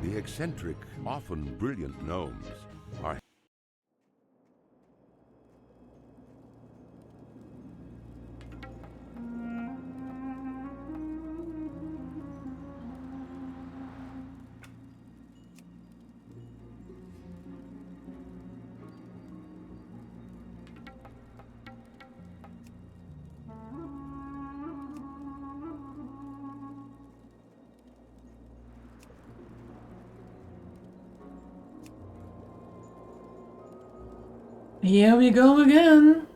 The eccentric, often brilliant gnomes are Here we go again.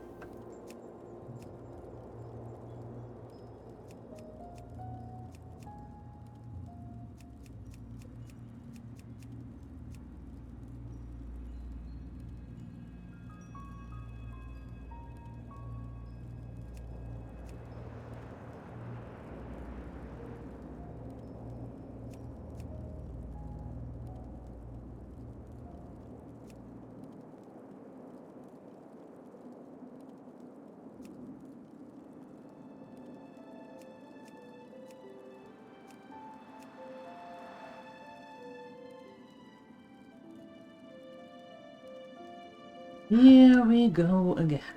Here we go again.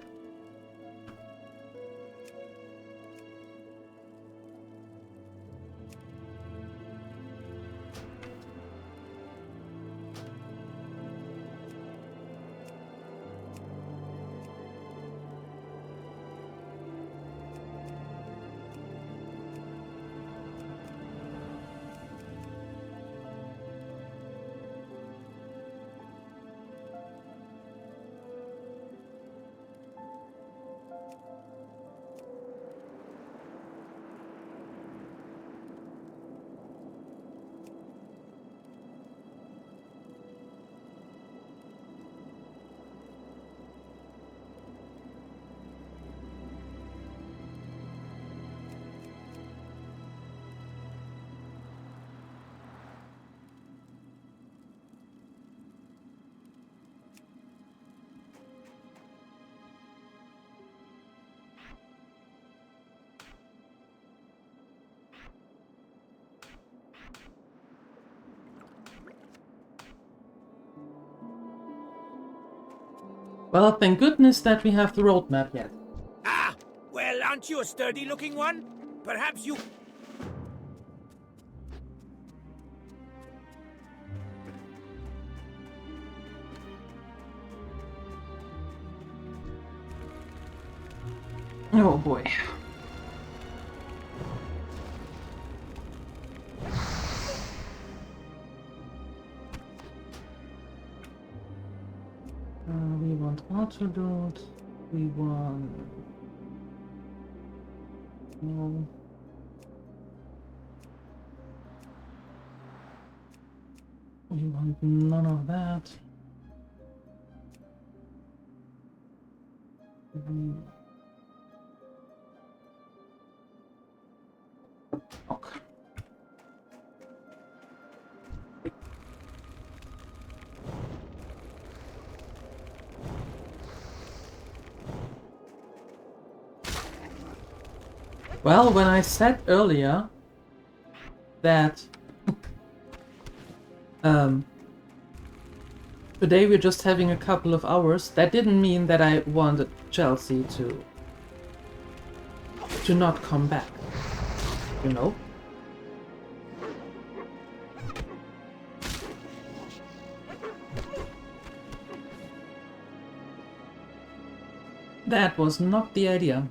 Well, thank goodness that we have the roadmap yet. Ah, well, aren't you a sturdy-looking one? Perhaps you... Oh boy. We want autoload. We want... No. We want none of that. Okay. Well, when I said earlier that today we're just having a couple of hours, that didn't mean that I wanted Chelsea to not come back, you know? That was not the idea.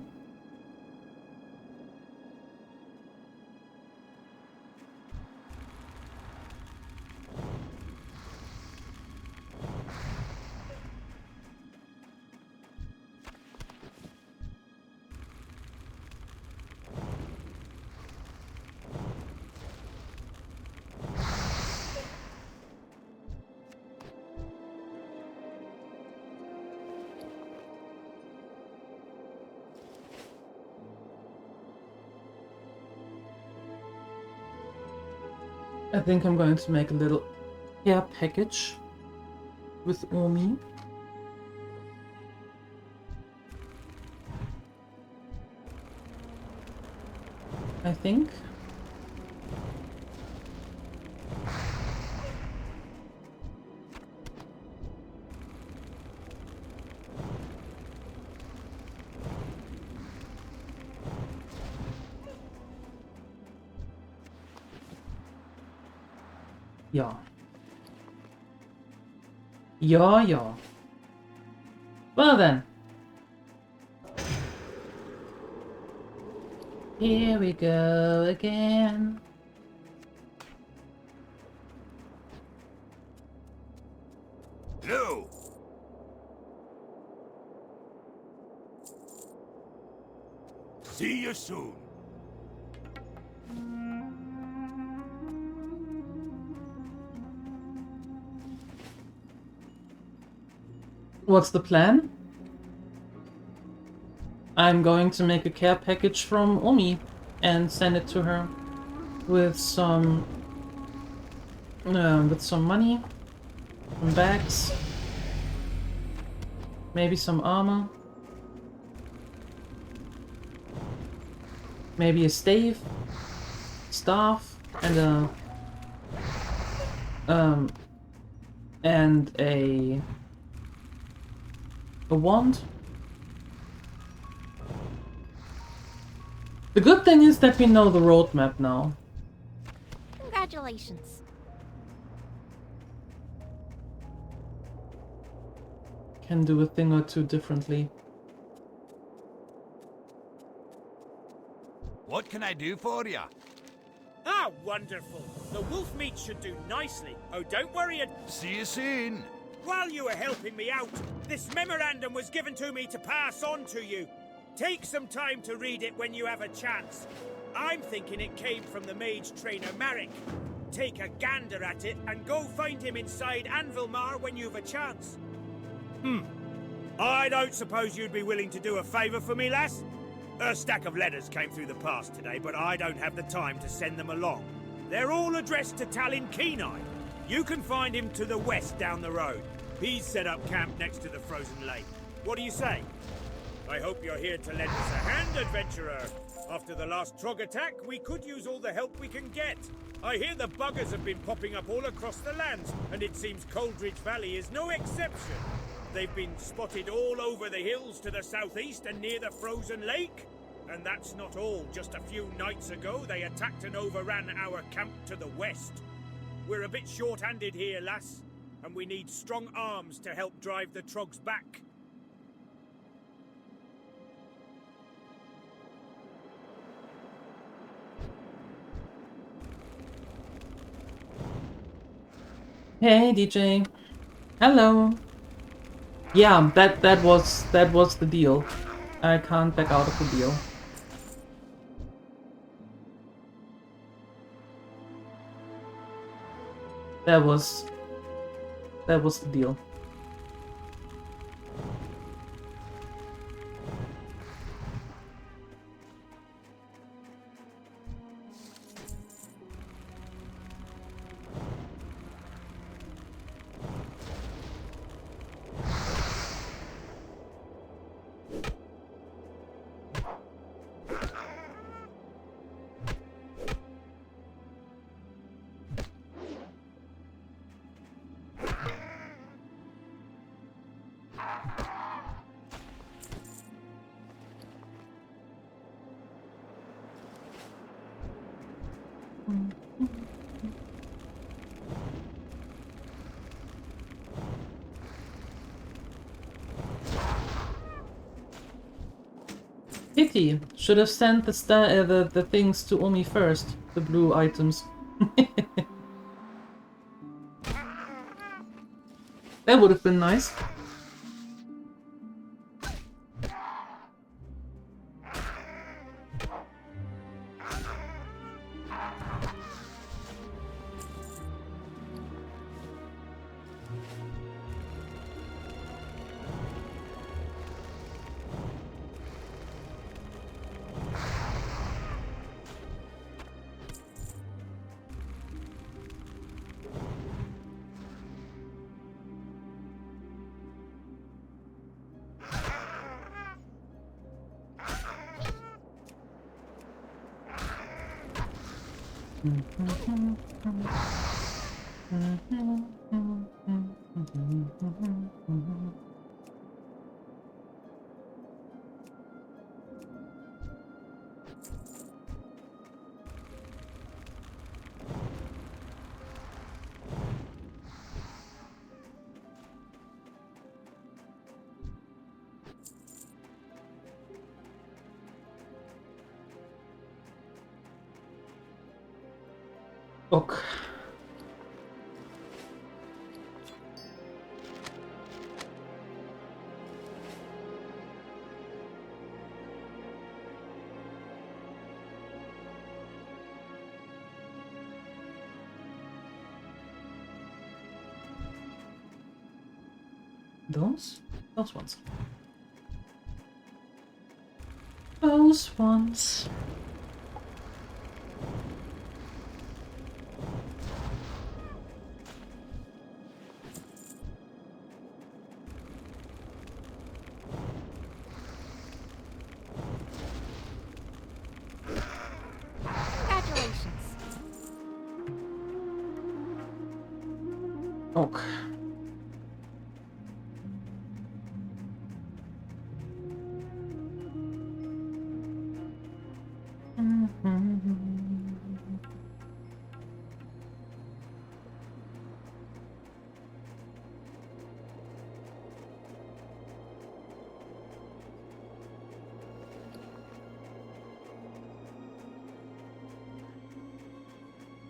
I think I'm going to make a little care package with Omi. I think. Ja. Ja, ja. Well then. Here we go again. No! See you soon. What's the plan? I'm going to make a care package from Omi and send it to her with some money, some bags, maybe some armor, maybe a staff, and a wand. The good thing is that we know the roadmap now. Congratulations. Can do a thing or two differently. What can I do for you? Ah, wonderful. The wolf meat should do nicely. Oh, don't worry. See you soon. While you were helping me out, this memorandum was given to me to pass on to you. Take some time to read it when you have a chance. I'm thinking it came from the mage trainer Marek. Take a gander at it and go find him inside Anvilmar when you've a chance. I don't suppose you'd be willing to do a favour for me, lass? A stack of letters came through the pass today, but I don't have the time to send them along. They're all addressed to Talon Kenai. You can find him to the west down the road. He's set up camp next to the frozen lake. What do you say? I hope you're here to lend us a hand, adventurer. After the last Trog attack, we could use all the help we can get. I hear the buggers have been popping up all across the lands, and it seems Coldridge Valley is no exception. They've been spotted all over the hills to the southeast and near the frozen lake. And that's not all. Just a few nights ago, they attacked and overran our camp to the west. We're a bit short-handed here, lass, and we need strong arms to help drive the Trogs back. Hey DJ. Hello. Yeah, that was the deal. I can't back out of the deal. That was the deal. Pity. Should have sent the things to Omi first. The blue items. That would have been nice. Okay. Those ones. Those ones. Congratulations. Okay.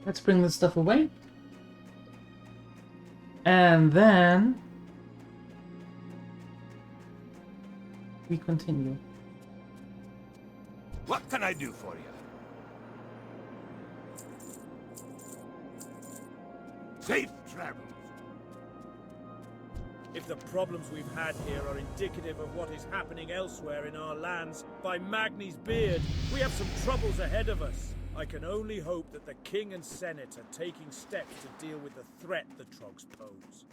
Let's bring this stuff away. And then we continue. What can I do for you? Safe travels. If the problems we've had here are indicative of what is happening elsewhere in our lands, by Magni's beard, we have some troubles ahead of us. I can only hope that the King and Senate are taking steps to deal with the threat the Trogs pose.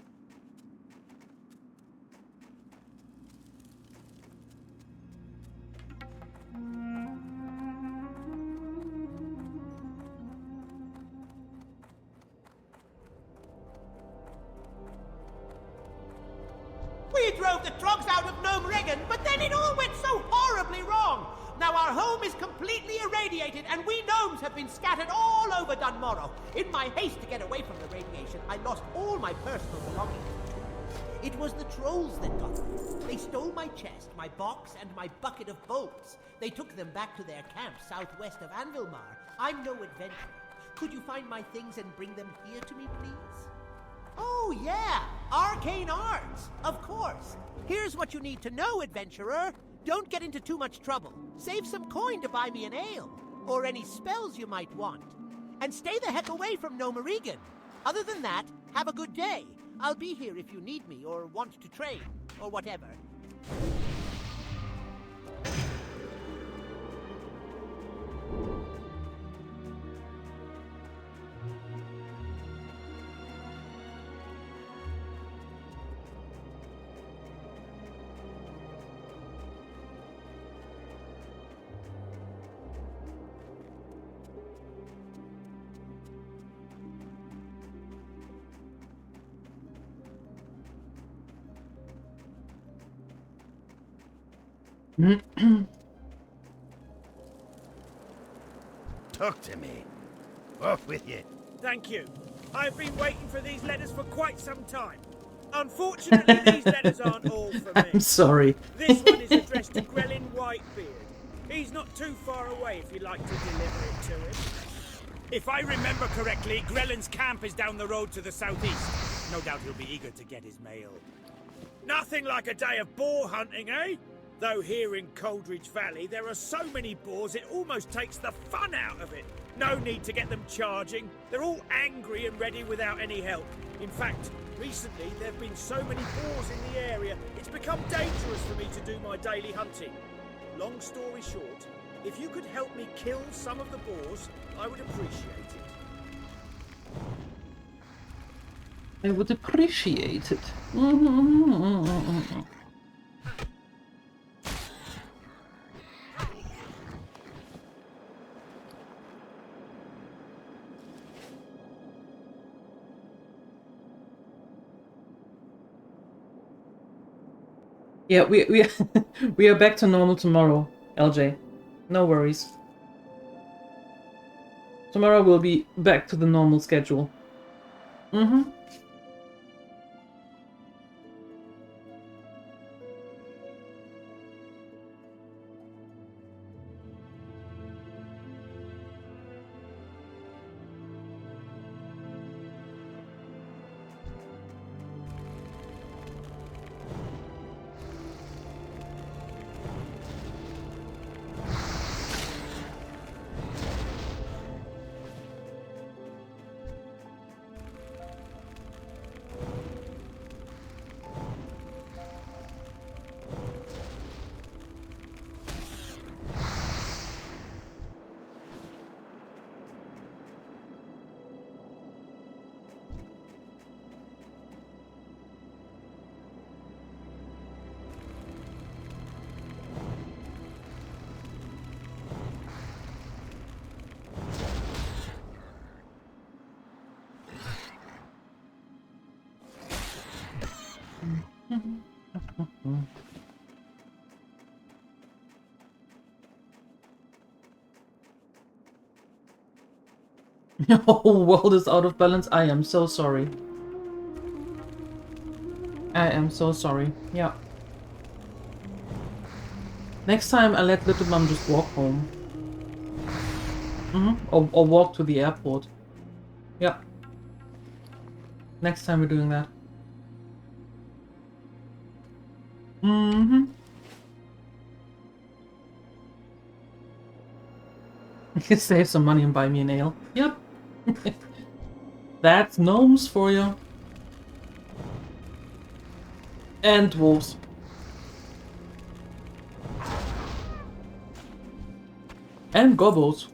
We drove the Trogs out of Gnomeregan, but then it all went so horribly wrong. Now our home is completely irradiated, and we gnomes have been scattered all over Dunmorrow. In my haste to get away from the radiation, I lost all my personal belongings. It was the trolls that got me. They stole my chest, my box, and my bucket of bolts. They took them back to their camp southwest of Anvilmar. I'm no adventurer. Could you find my things and bring them here to me, please? Oh, yeah! Arcane arts! Of course! Here's what you need to know, adventurer. Don't get into too much trouble. Save some coin to buy me an ale. Or any spells you might want. And stay the heck away from Gnomeregan. Other than that, have a good day. I'll be here if you need me or want to trade, or whatever. Talk to me. Off with you. Thank you. I've been waiting for these letters for quite some time. Unfortunately, these letters aren't all for me. I'm sorry. This one is addressed to Grelin Whitebeard. He's not too far away if you'd like to deliver it to him. If I remember correctly, Grelin's camp is down the road to the southeast. No doubt he'll be eager to get his mail. Nothing like a day of boar hunting, eh? Though here in Coldridge Valley, there are so many boars it almost takes the fun out of it. No need to get them charging. They're all angry and ready without any help. In fact, recently there have been so many boars in the area, it's become dangerous for me to do my daily hunting. Long story short, if you could help me kill some of the boars, I would appreciate it. I would appreciate it. Yeah, we we are back to normal tomorrow, LJ. No worries. Tomorrow we'll be back to the normal schedule. Your world is out of balance. I am so sorry. I am so sorry. Yeah. Next time I let little mom just walk home. Or walk to the airport. Yeah. Next time we're doing that. You can save some money and buy me an ale. Yep. That's gnomes for you. And dwarves. And gobos.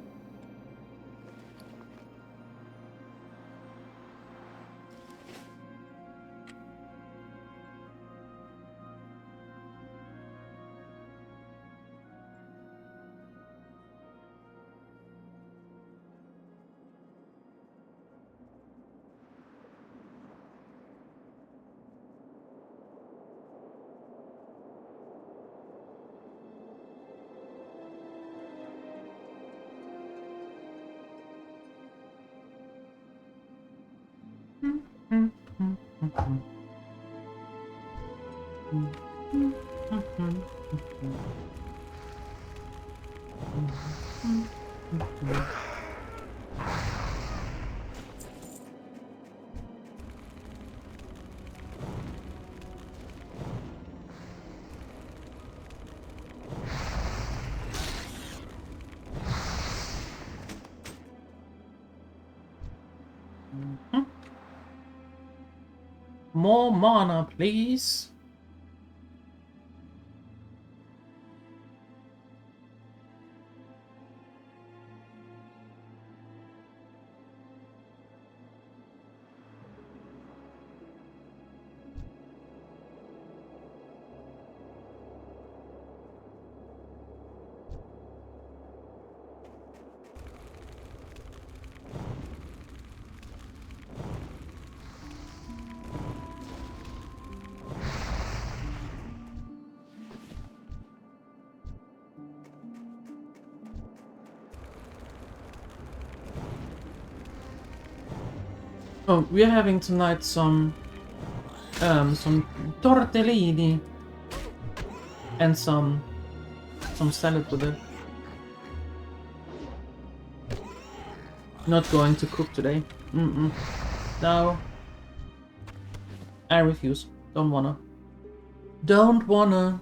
More mana, please. Oh, we're having tonight some tortellini and some salad with it. Not going to cook today. No. I refuse. Don't wanna. Don't wanna.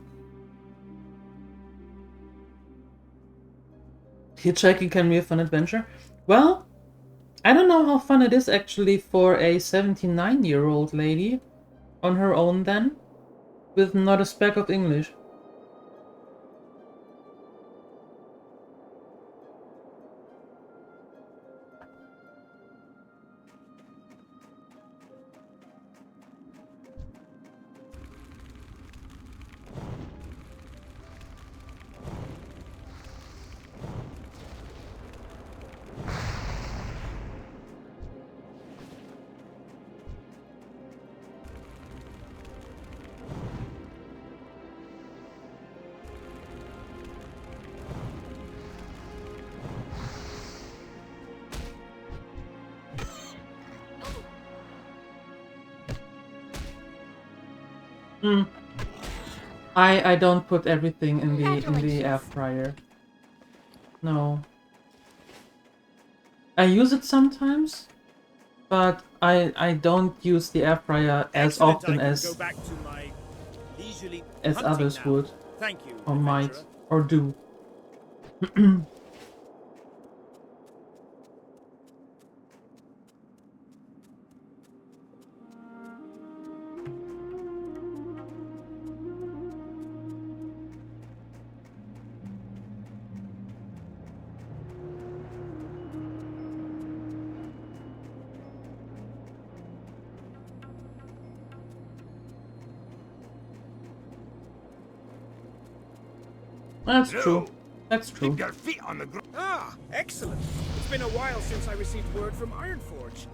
Hitchhiking can be a fun adventure. Well, I don't know how fun it is actually for a 79-year-old lady on her own then, with not a speck of English. I don't put everything in the air fryer. No. I use it sometimes, but I don't use the air fryer as often as others would, or might, or do. That's true. That's true. Keep your feet on the ground. Ah, excellent. It's been a while since I received word from Ironforge.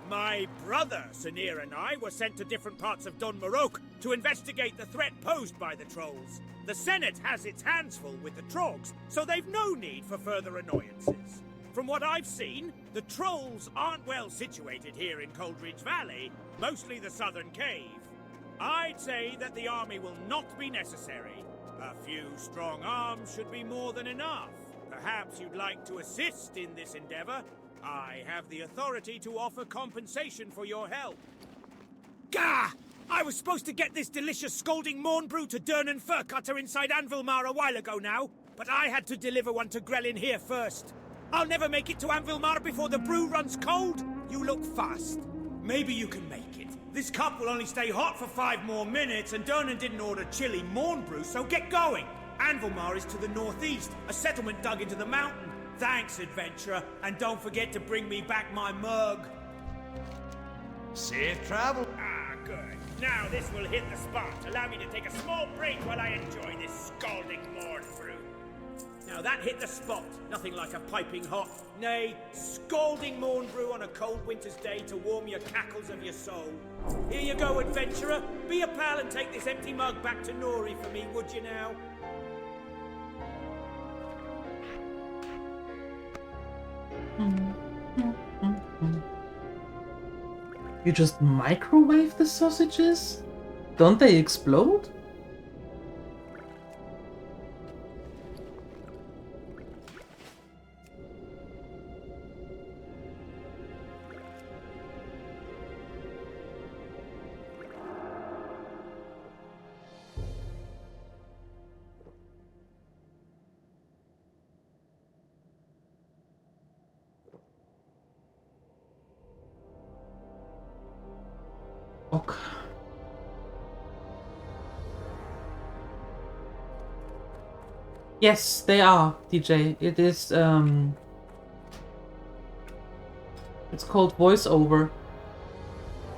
My brother, Sanir, and I were sent to different parts of Dolomy to investigate the threat posed by the trolls. The Senate has its hands full with the trogs, so they've no need for further annoyances. From what I've seen, the trolls aren't well situated here in Coldridge Valley, mostly the southern cave. I'd say that the army will not be necessary. A few strong arms should be more than enough. Perhaps you'd like to assist in this endeavor? I have the authority to offer compensation for your help. Gah! I was supposed to get this delicious scalding morn brew to Durnan Furcutter inside Anvilmar a while ago now, but I had to deliver one to Grellin here first. I'll never make it to Anvilmar before the brew runs cold. You look fast. Maybe you can make it. This cup will only stay hot for 5 more minutes, and Durnan didn't order chili morn brew, so get going. Anvilmar is to the northeast, a settlement dug into the mountain. Thanks, adventurer, and don't forget to bring me back my mug. Safe travel. Ah, good. Now this will hit the spot. Allow me to take a small break while I enjoy this scalding morn brew. Now that hit the spot. Nothing like a piping hot, nay, scalding morn brew on a cold winter's day to warm your cackles of your soul. Here you go, adventurer. Be a pal and take this empty mug back to Nori for me, would you now? You just microwave the sausages? Don't they explode? Okay. Yes, they are, DJ. It is, it's called voiceover.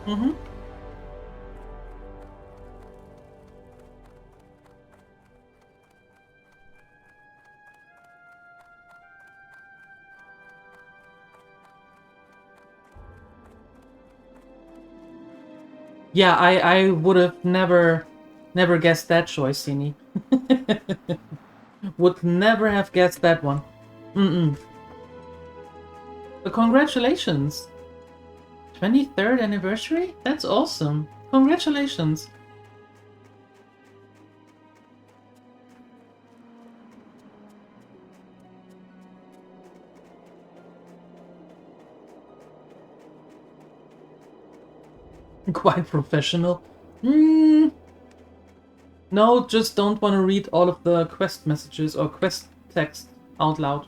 Mm-hmm. Yeah, I would have never guessed that choice, Sini. Would never have guessed that one. But congratulations! 23rd anniversary? That's awesome. Congratulations. Quite professional. No, just don't want to read all of the quest messages or quest text out loud.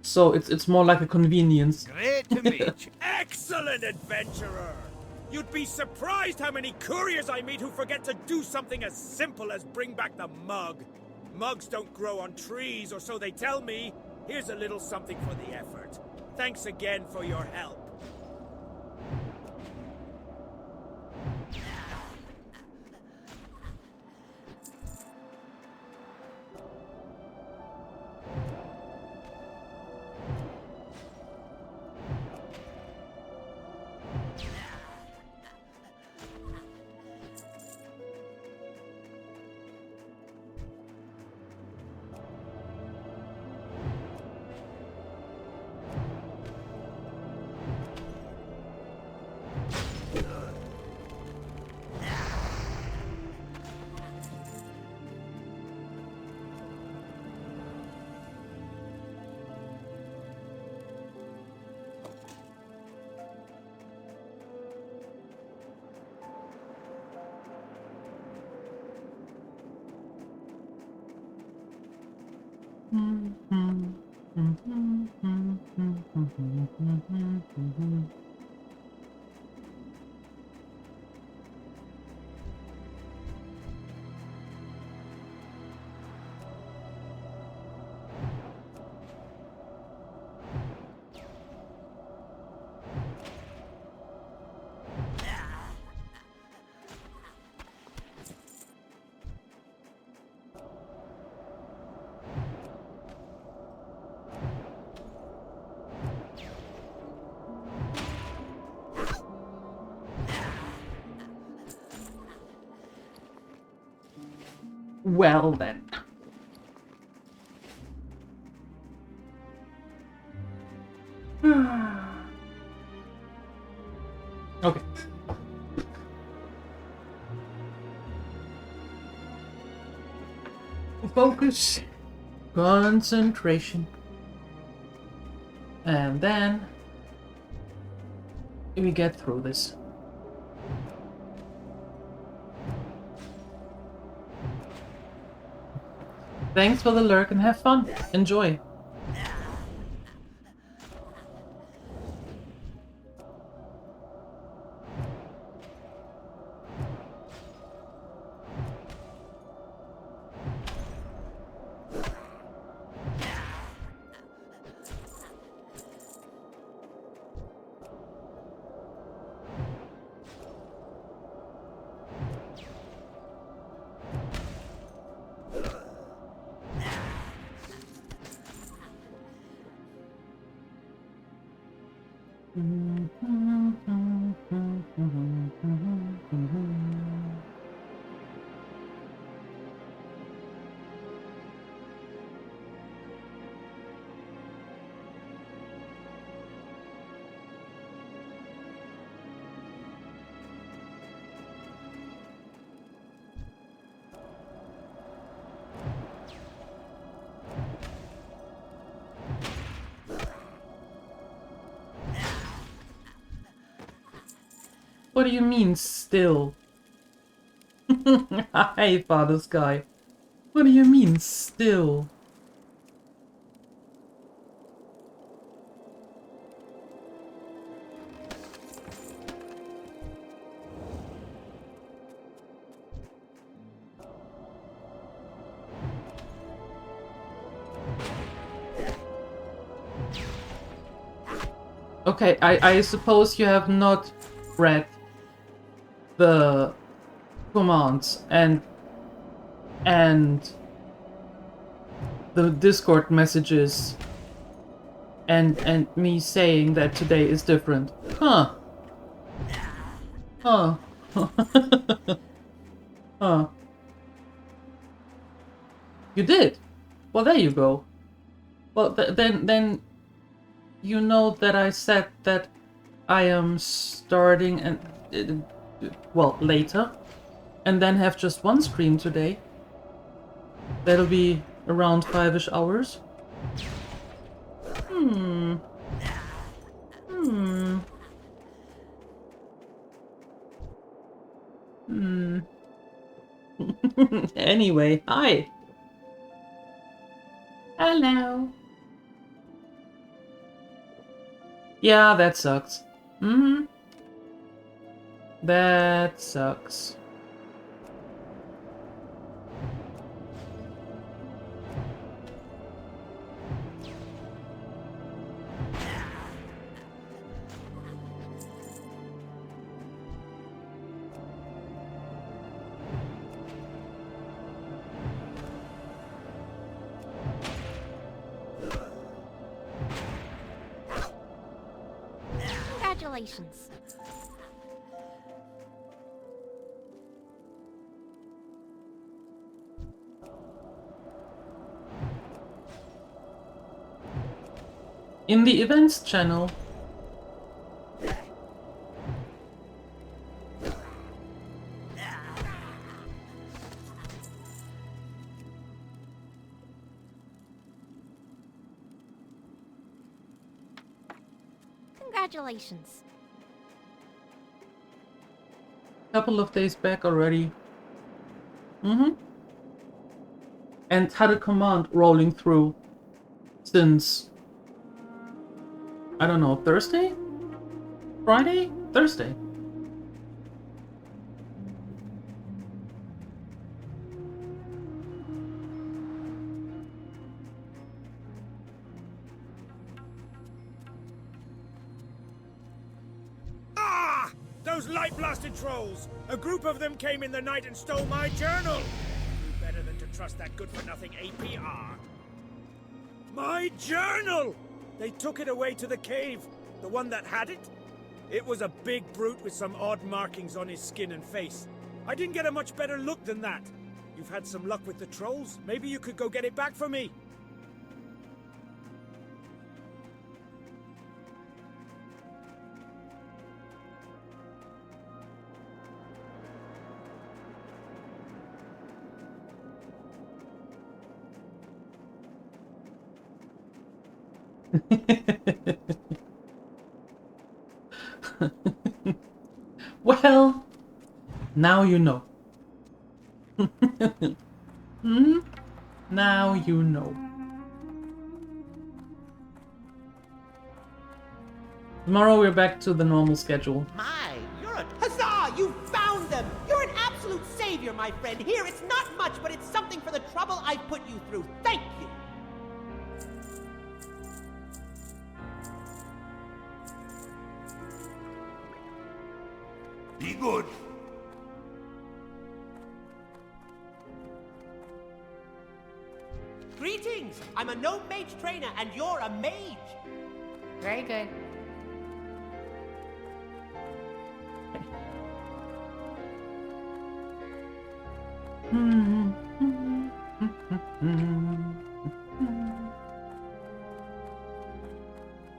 So it's more like a convenience. Great to meet you. Excellent, adventurer! You'd be surprised how many couriers I meet who forget to do something as simple as bring back the mug. Mugs don't grow on trees, or so they tell me. Here's a little something for the effort. Thanks again for your help. Well then. Okay. Focus. Concentration. And then we get through this. Thanks for the lurk and have fun. Enjoy. What do you mean, still? Hi, Father Sky. What do you mean, still? Okay, I suppose you have not read the commands and the Discord messages and me saying that today is different. Huh. Huh. Huh. You did? Well, there you go. Well, then you know that I said that I am starting and well, later, and then have just one stream today. That'll be around 5-ish hours. Anyway, hi. Hello. Yeah, that sucks. That sucks. Congratulations. In the events channel. Congratulations. Couple of days back already. And had a command rolling through since, I don't know, Thursday? Friday? Thursday. Ah! Those light-blasted trolls! A group of them came in the night and stole my journal! Knew better than to trust that good-for-nothing APR. My journal! They took it away to the cave. The one that had it? It was a big brute with some odd markings on his skin and face. I didn't get a much better look than that. You've had some luck with the trolls. Maybe you could go get it back for me. Well, now you know. Hmm? Now you know. Tomorrow we're back to the normal schedule. My, you're a... Huzzah! You found them! You're an absolute savior, my friend. Here, it's not much, but it's something for the trouble I put you through. Thank you! Be good. Greetings! I'm a gnome mage trainer, and you're a mage. Very good.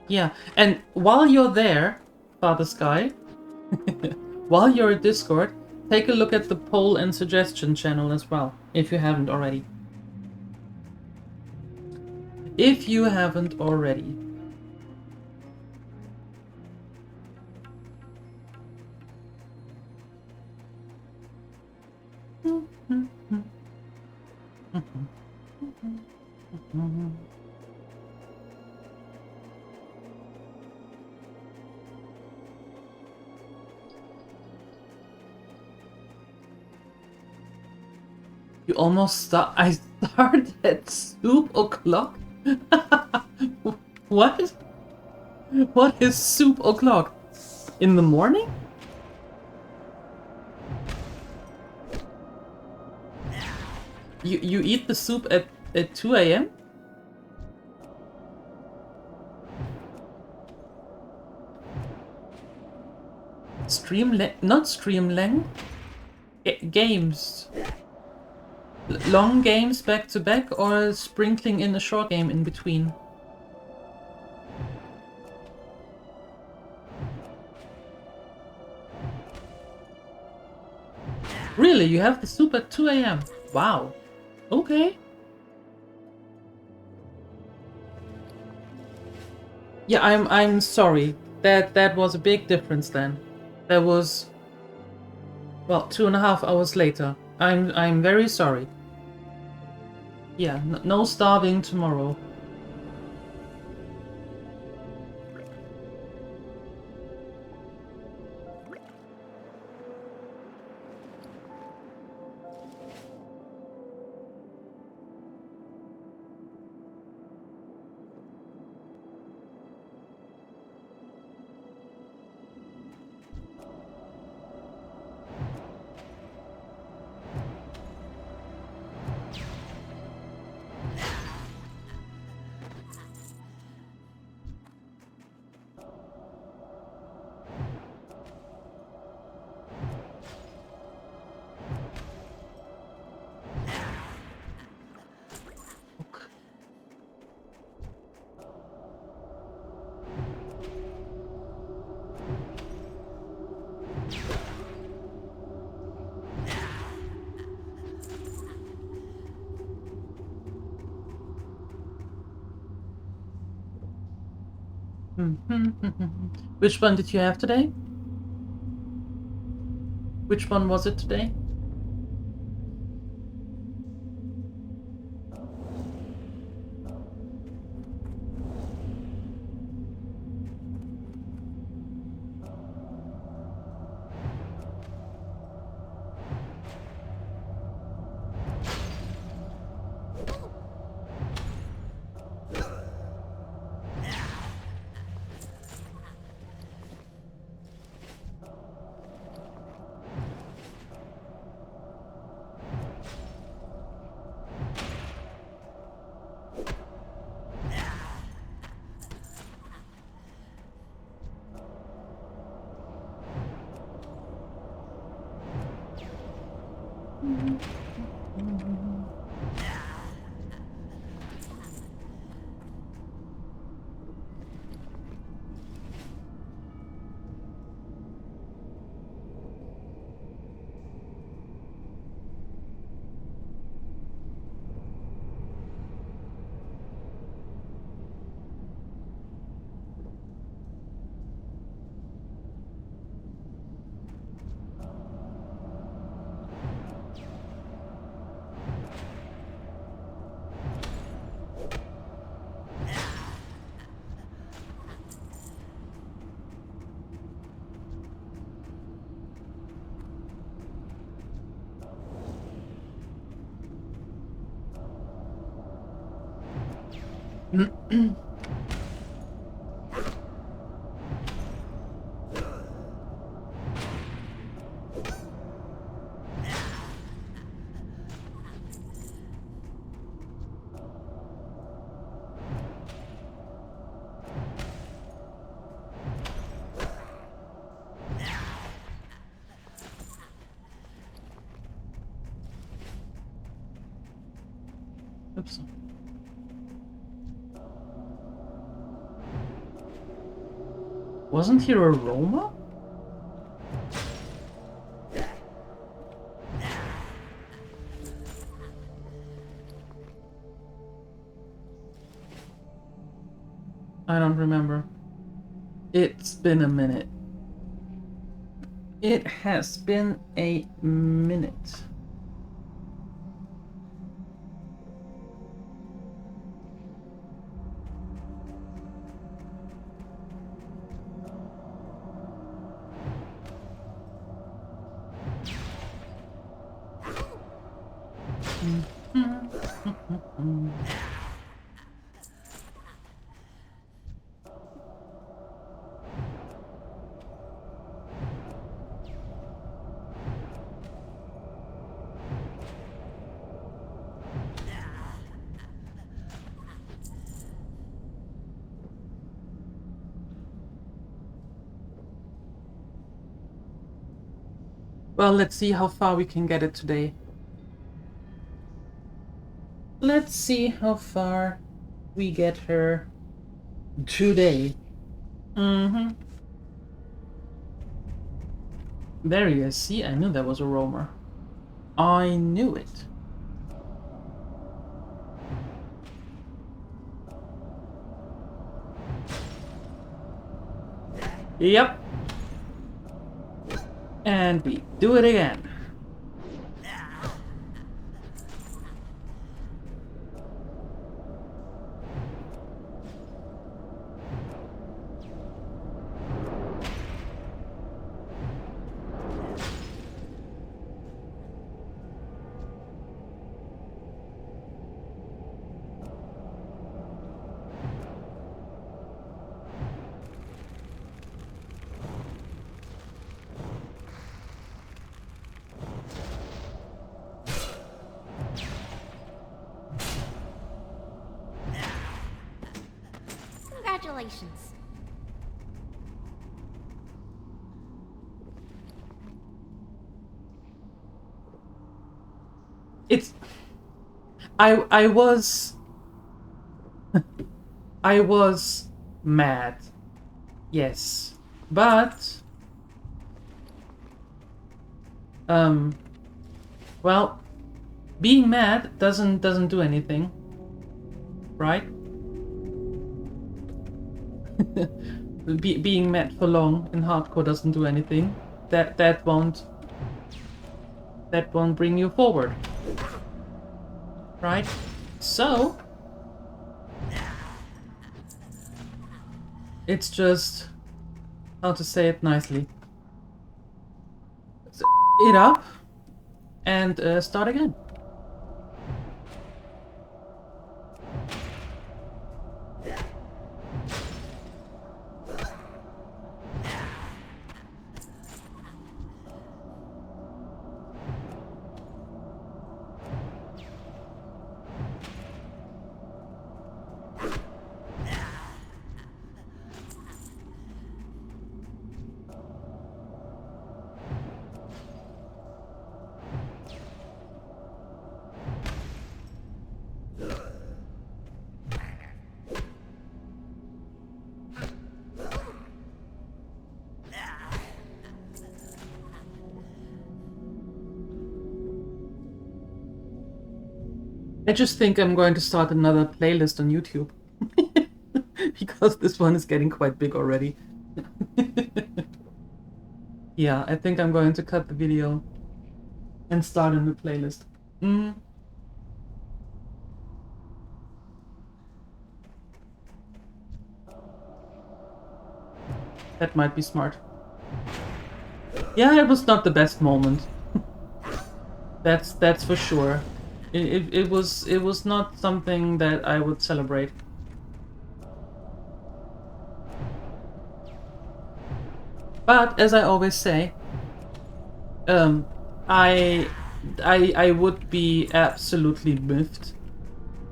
Yeah, and while you're there, Father Sky, while you're at Discord, take a look at the poll and suggestion channel as well, if you haven't already. If you haven't already. You almost start. I start at soup o'clock? What? What is soup o'clock? In the morning? You eat the soup at 2 a.m.? Not stream games. Long games back to back or sprinkling in a short game in between? Really? You have the soup at 2 a.m.? Wow. Okay. Yeah, I'm sorry. That was a big difference then. That was, well, 2.5 hours later. I'm very sorry. Yeah, no starving tomorrow. Which one did you have today? Which one was it today? Oops. Wasn't here a Roma? I don't remember. It's been a minute. It has been a minute. Well, let's see how far we can get it today. Let's see how far we get her today. There he is. See, I knew that was a roamer. I knew it. Yep. And we do it again. Congratulations. It's... I was... I was mad. Yes. But... Well, being mad doesn't do anything. Right? Being mad for long in hardcore doesn't do anything. That won't bring you forward. Right? So it's just how to say it nicely. It up and start again. I just think I'm going to start another playlist on YouTube. Because this one is getting quite big already. Yeah, I think I'm going to cut the video and start a new playlist. That might be smart. Yeah, it was not the best moment. That's for sure. It was not something that I would celebrate. But as I always say, I would be absolutely miffed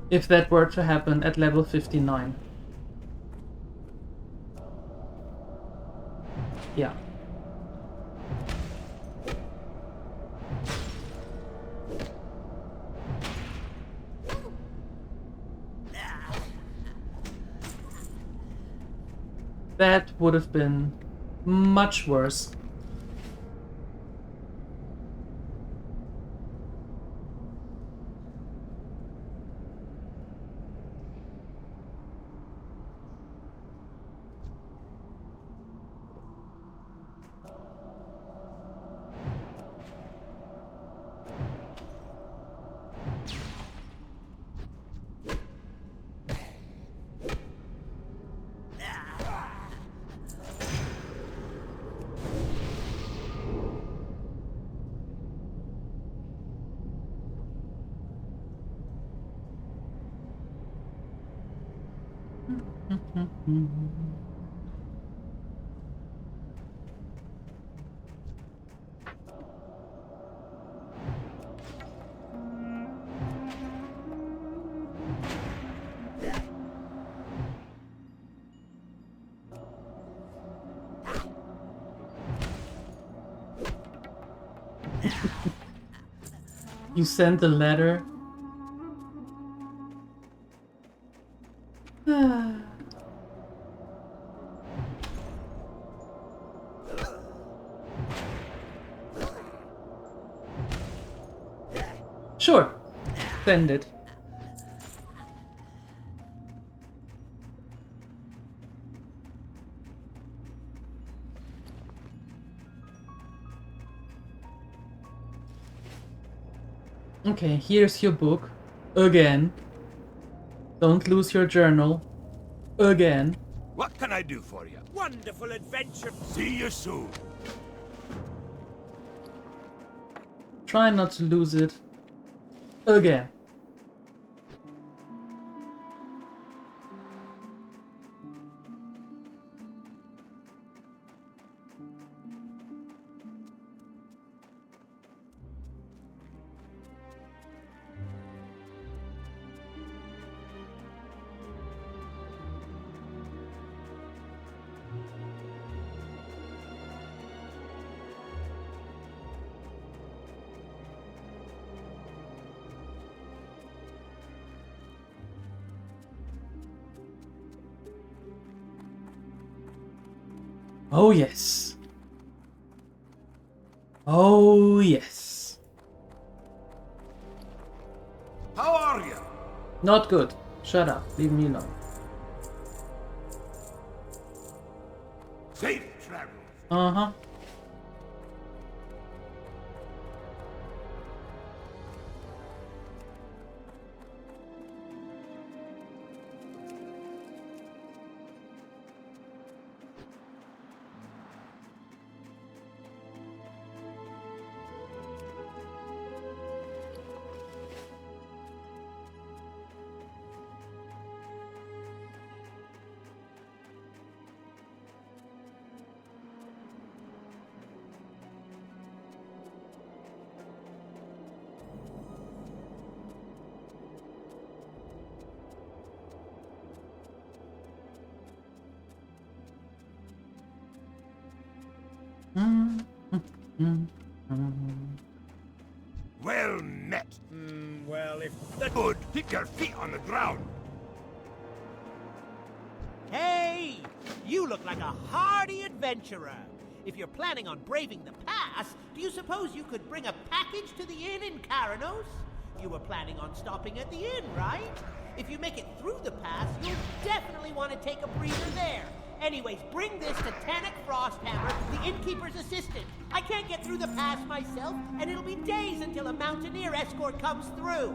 if that were to happen at level 59. Yeah. That would have been much worse. You sent a letter? Sure, send it. Okay, here's your book. Again. Don't lose your journal. Again. What can I do for you? Wonderful adventure. See you soon. Try not to lose it. Again. Oh yes. Oh yes. How are you? Not good. Shut up. Leave me alone. Safe travel. Uh-huh. Well met. Well, if the... Good. Keep your feet on the ground. Hey! You look like a hardy adventurer. If you're planning on braving the pass, do you suppose you could bring a package to the inn in Karanos? You were planning on stopping at the inn, right? If you make it through the pass, you'll definitely want to take a breather there. Anyways, bring this to Tannic Frosthammer, the innkeeper's assistant. I can't get through the pass myself, and it'll be days until a mountaineer escort comes through.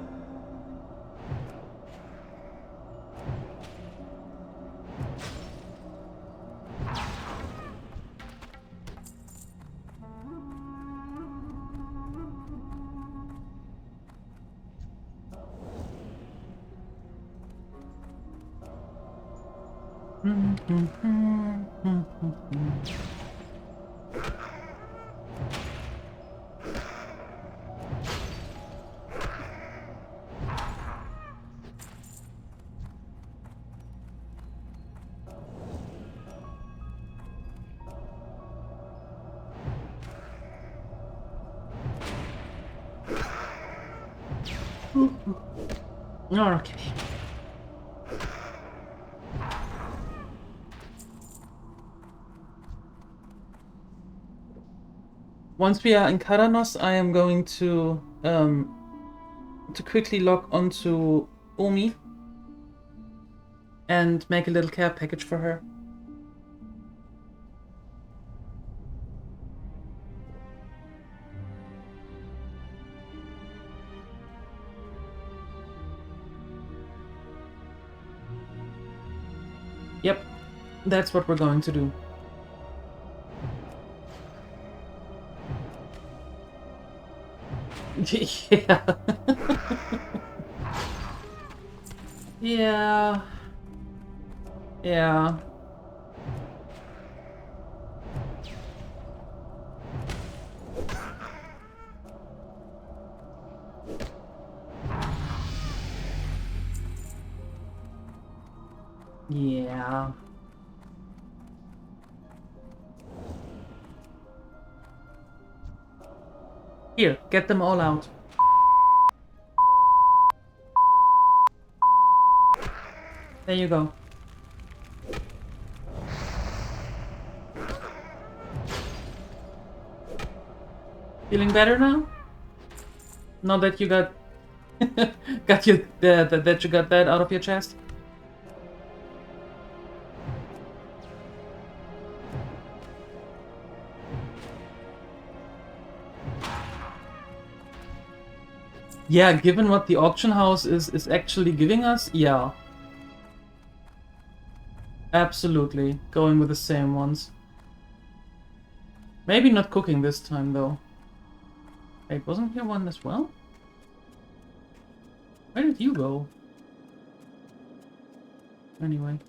Okay. Once we are in Karanos, I am going to quickly log onto Omi and make a little care package for her. Yep, that's what we're going to do. Yeah. Yeah. Yeah. Yeah. Here, get them all out. There you go. Feeling better now? Now that you got that you got that out of your chest? Yeah, given what the auction house is actually giving us, yeah. Absolutely. Going with the same ones. Maybe not cooking this time, though. Wait, wasn't here one as well? Where did you go? Anyway.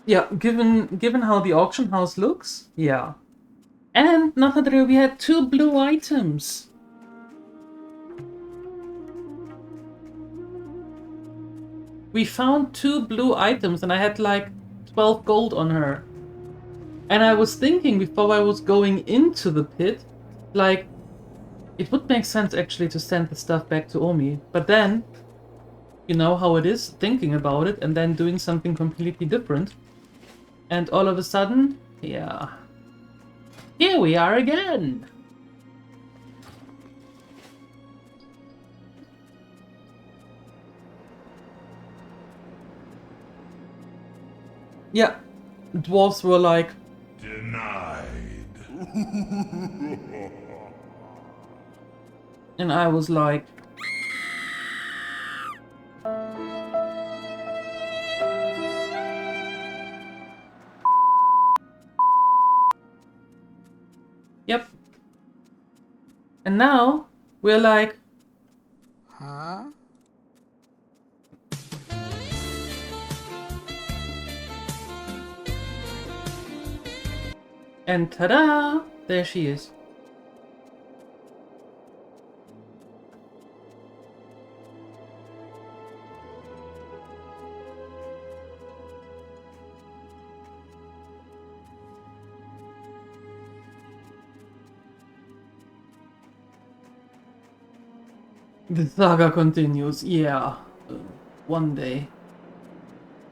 Yeah, given how the auction house looks, yeah. And, Nathadre, we had 2 blue items. We found 2 blue items and I had like 12 gold on her. And I was thinking before I was going into the pit, like, it would make sense actually to send the stuff back to Omi. But then, you know how it is, thinking about it and then doing something completely different. And all of a sudden, yeah. Here we are again! Yeah, dwarves were like... Denied. And I was like... Yep. And now, we're like... Huh? And ta-da! There she is. The saga continues, yeah. One day.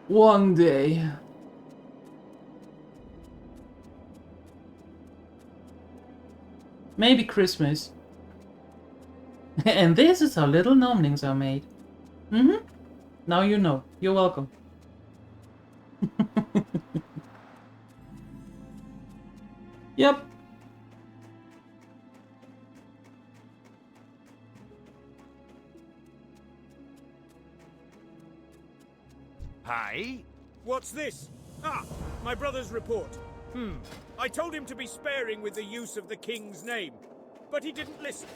One day. Maybe Christmas. And this is how little gnomelings are made. Mm-hmm. Now you know. You're welcome. Yep. Hey? What's this? Ah, my brother's report. I told him to be sparing with the use of the king's name, but he didn't listen.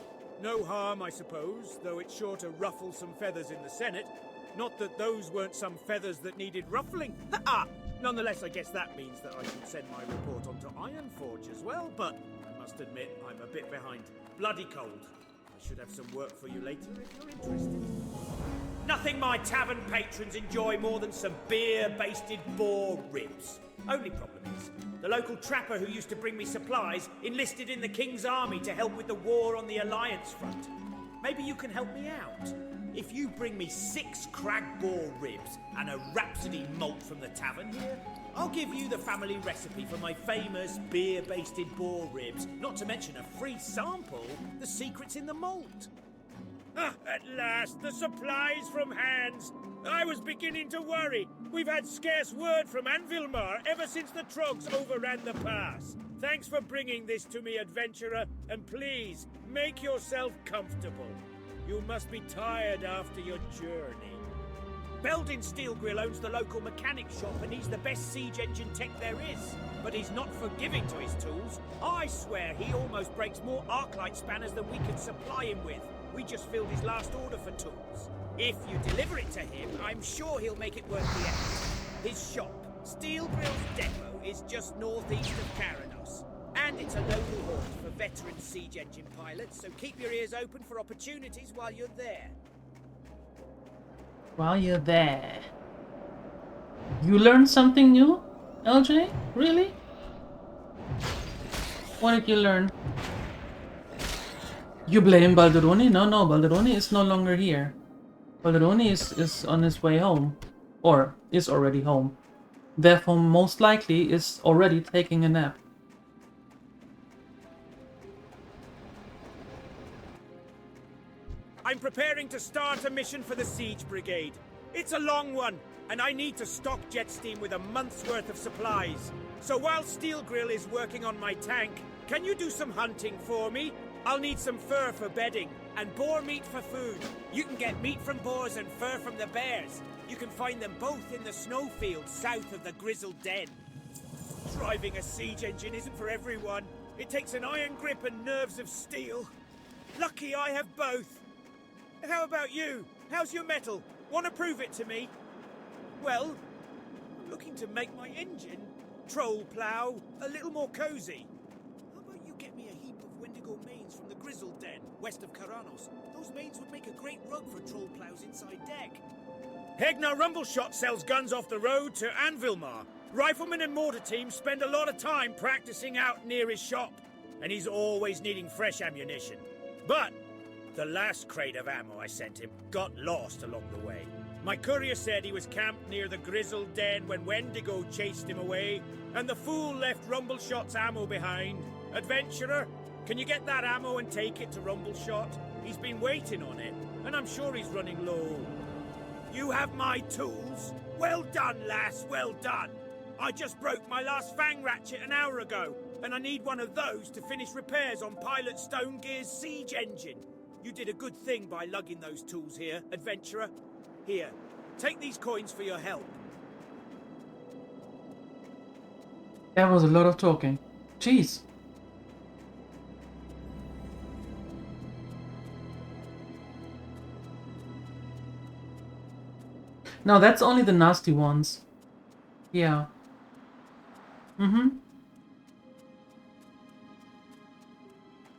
No harm, I suppose, though it's sure to ruffle some feathers in the Senate. Not that those weren't some feathers that needed ruffling. Nonetheless, I guess that means that I should send my report on to Ironforge as well, but I must admit I'm a bit behind. Bloody cold. I should have some work for you later if you're interested. Nothing my tavern patrons enjoy more than some beer-basted boar ribs. Only problem is, the local trapper who used to bring me supplies enlisted in the King's army to help with the war on the Alliance front. Maybe you can help me out. If you bring me 6 crag boar ribs and a rhapsody malt from the tavern here, I'll give you the family recipe for my famous beer-basted boar ribs, not to mention a free sample, the secret's in the malt. Ah, at last, the supplies from hands. I was beginning to worry. We've had scarce word from Anvilmar ever since the Trogs overran the pass. Thanks for bringing this to me, adventurer, and please, make yourself comfortable. You must be tired after your journey. Beldin Steelgrill owns the local mechanic shop and he's the best siege engine tech there is. But he's not forgiving to his tools. I swear he almost breaks more arclight spanners than we can supply him with. We just filled his last order for tools. If you deliver it to him, I'm sure he'll make it worth the effort. His shop, Steelgrill's depot, is just northeast of Caranos. And it's a local haunt for veteran siege engine pilots, so keep your ears open for opportunities while you're there. While you're there. You learned something new, LJ? Really? What did you learn? You blame Balderoni? No, Balderoni is no longer here. Balderoni is on his way home. Or is already home. Therefore, most likely is already taking a nap. I'm preparing to start a mission for the Siege Brigade. It's a long one, and I need to stock Jetsteam with a month's worth of supplies. So while Steelgrill is working on my tank, can you do some hunting for me? I'll need some fur for bedding, and boar meat for food. You can get meat from boars and fur from the bears. You can find them both in the snowfields south of the Grizzled Den. Driving a siege engine isn't for everyone. It takes an iron grip and nerves of steel. Lucky I have both. How about you? How's your metal? Want to prove it to me? Well, I'm looking to make my engine, troll plough, a little more cozy. How about you get me a heap of Wendigo manes from the Grizzled Den, west of Caranos? Those manes would make a great rug for troll ploughs inside deck. Hegnar Rumbleshot sells guns off the road to Anvilmar. Riflemen and mortar teams spend a lot of time practicing out near his shop, and he's always needing fresh ammunition. But the last crate of ammo I sent him got lost along the way. My courier said he was camped near the Grizzled Den when Wendigo chased him away, and the fool left Rumbleshot's ammo behind. Adventurer, can you get that ammo and take it to Rumbleshot? He's been waiting on it, and I'm sure he's running low. You have my tools? Well done, lass, well done. I just broke my last fang ratchet an hour ago, and I need one of those to finish repairs on Pilot Stonegear's siege engine. You did a good thing by lugging those tools here, adventurer. Here, take these coins for your help. That was a lot of talking. Jeez. No, that's only the nasty ones. Yeah.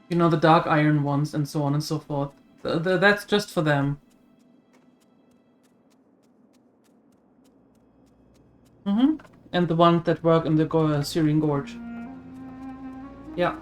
You know, the dark iron ones and so on and so forth. That's just for them. And the ones that work in the Syrian Gorge. Yeah.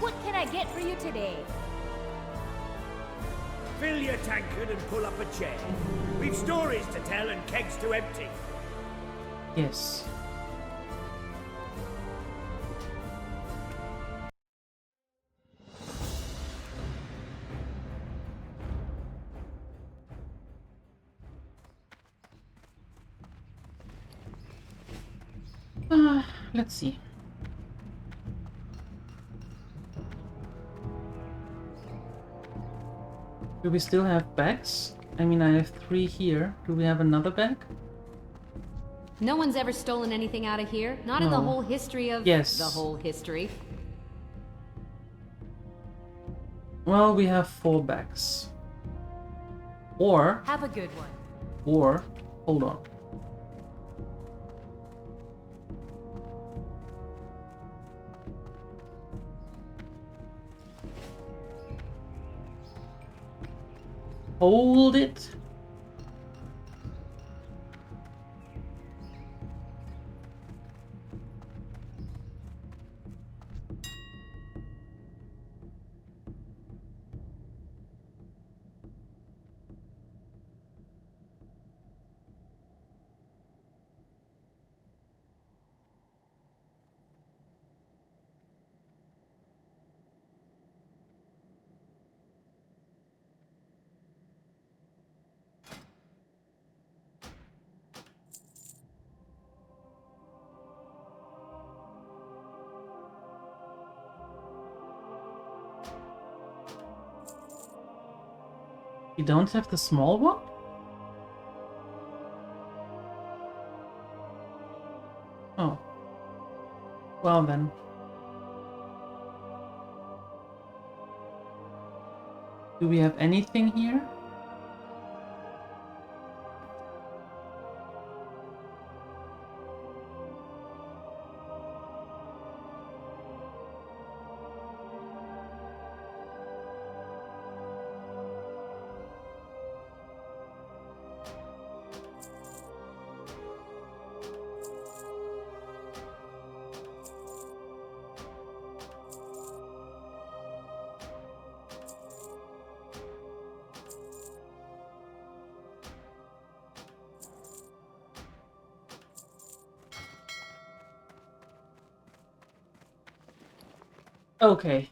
What can I get for you today? Fill your tankard and pull up a chair. We've stories to tell and kegs to empty. Yes. Let's see. Do we still have bags? I mean, I have 3 here. Do we have another bag? No one's ever stolen anything out of here. Not in the No. whole history of Yes. the whole history. Well, we have 4 bags. Or, Have a good one. hold on. Hold it. You don't have the small one? Oh. Well then. Do we have anything here? Okay.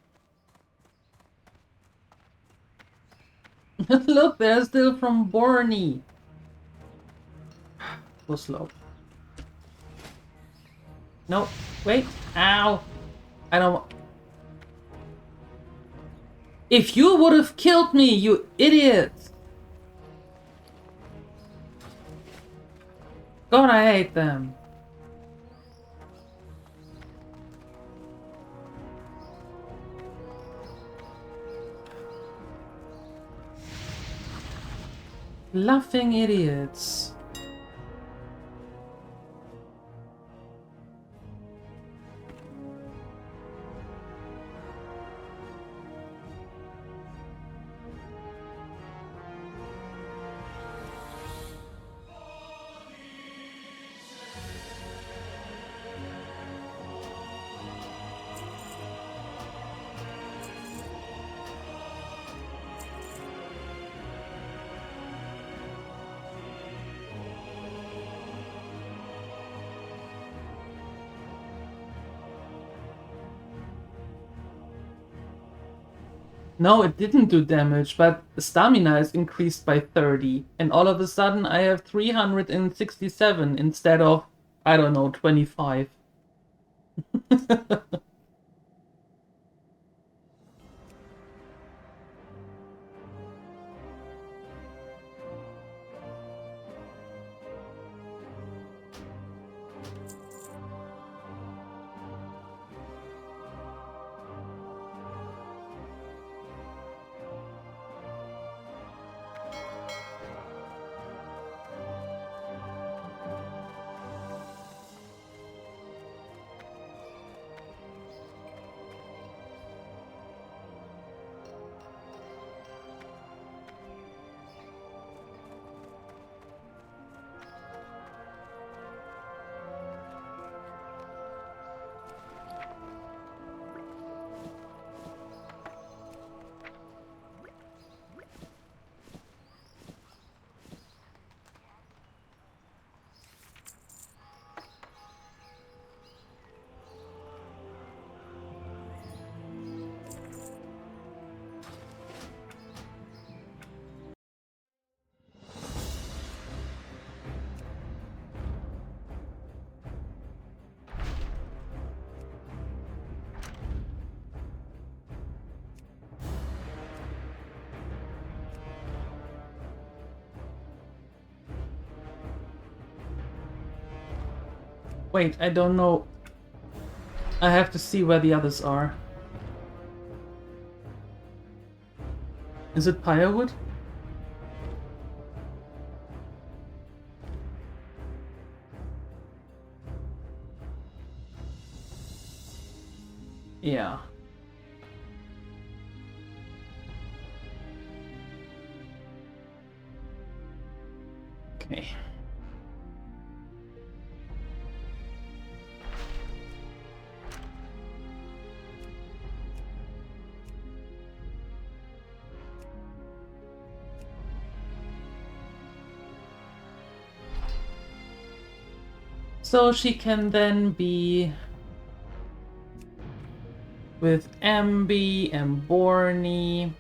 Look, they're still from Borney. Go slow. No, wait. Ow. I don't want... If you would have killed me, you idiot! God, I hate them. Laughing idiots. No, it didn't do damage, but stamina is increased by 30. And all of a sudden I have 367 instead of, I don't know, 25. Wait, I don't know. I have to see where the others are. Is it firewood? Yeah. Okay. So she can then be with Ambi and Borny.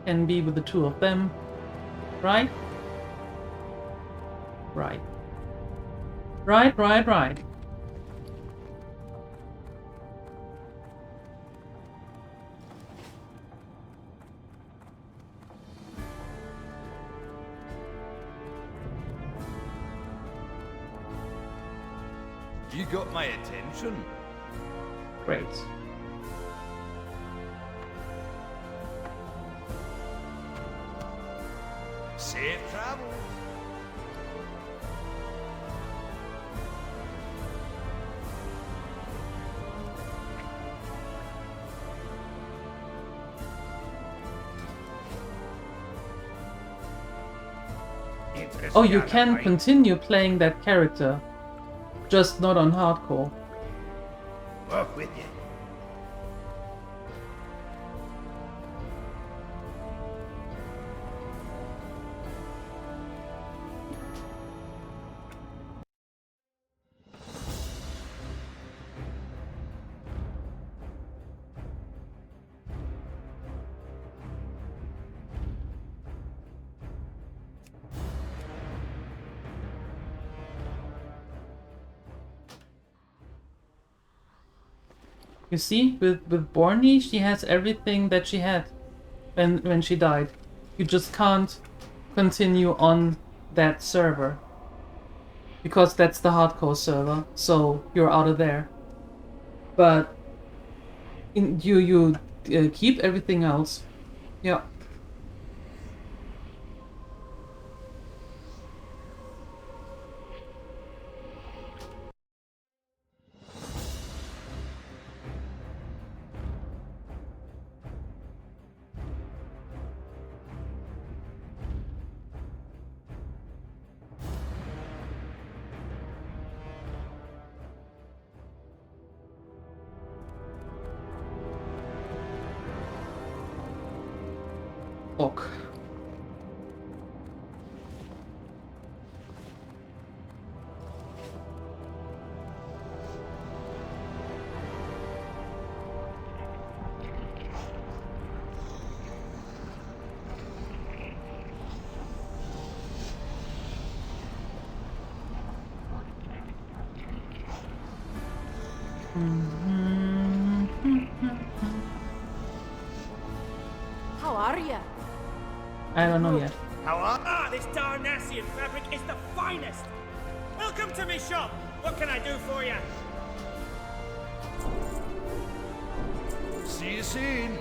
Can be with the two of them, right? Right. Right. You got my attention. Great. Safe travels. Oh, you can continue playing that character, just not on hardcore. Off with you. You see, with Borny, she has everything that she had when she died. You just can't continue on that server because that's the hardcore server, so you're out of there. But you keep everything else. Yeah. Ok. How are ya? I don't know yet. How are? Ah, this Darnassian fabric is the finest! Welcome to me shop! What can I do for you? See you soon.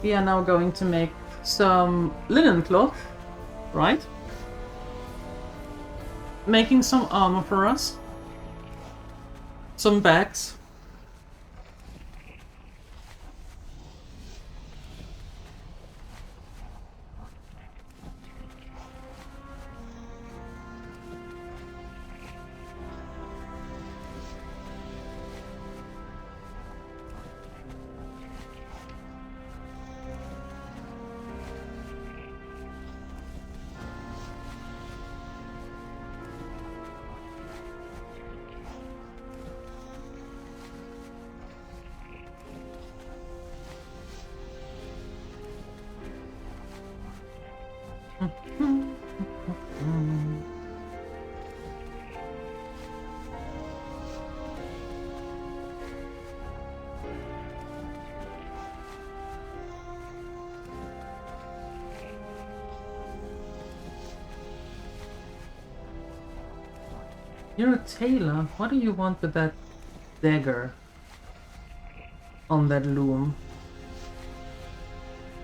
We are now going to make some linen cloth, right? Making some armor for us. Some bags. You're a tailor. What do you want with that dagger on that loom?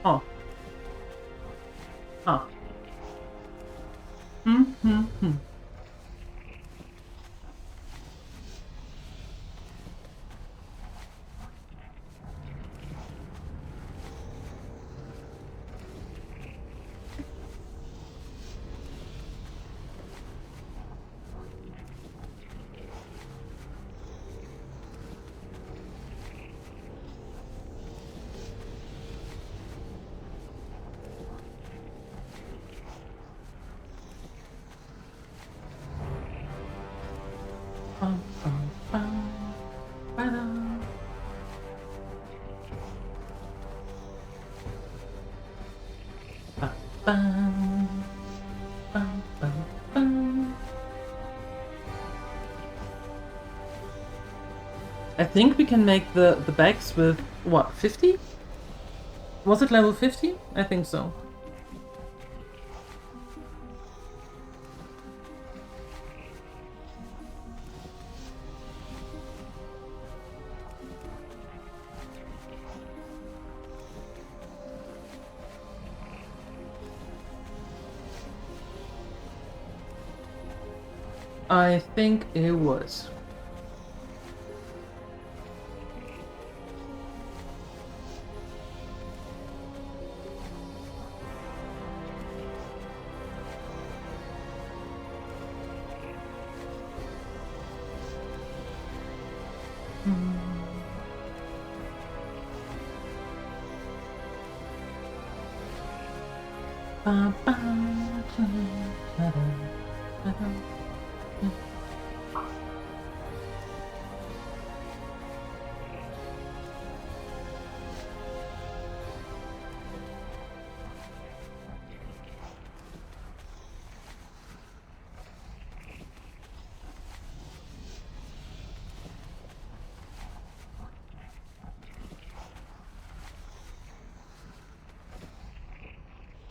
Oh. Ah. Hmm. I think we can make the bags with, what, 50? Was it level 50? I think so. I think it was.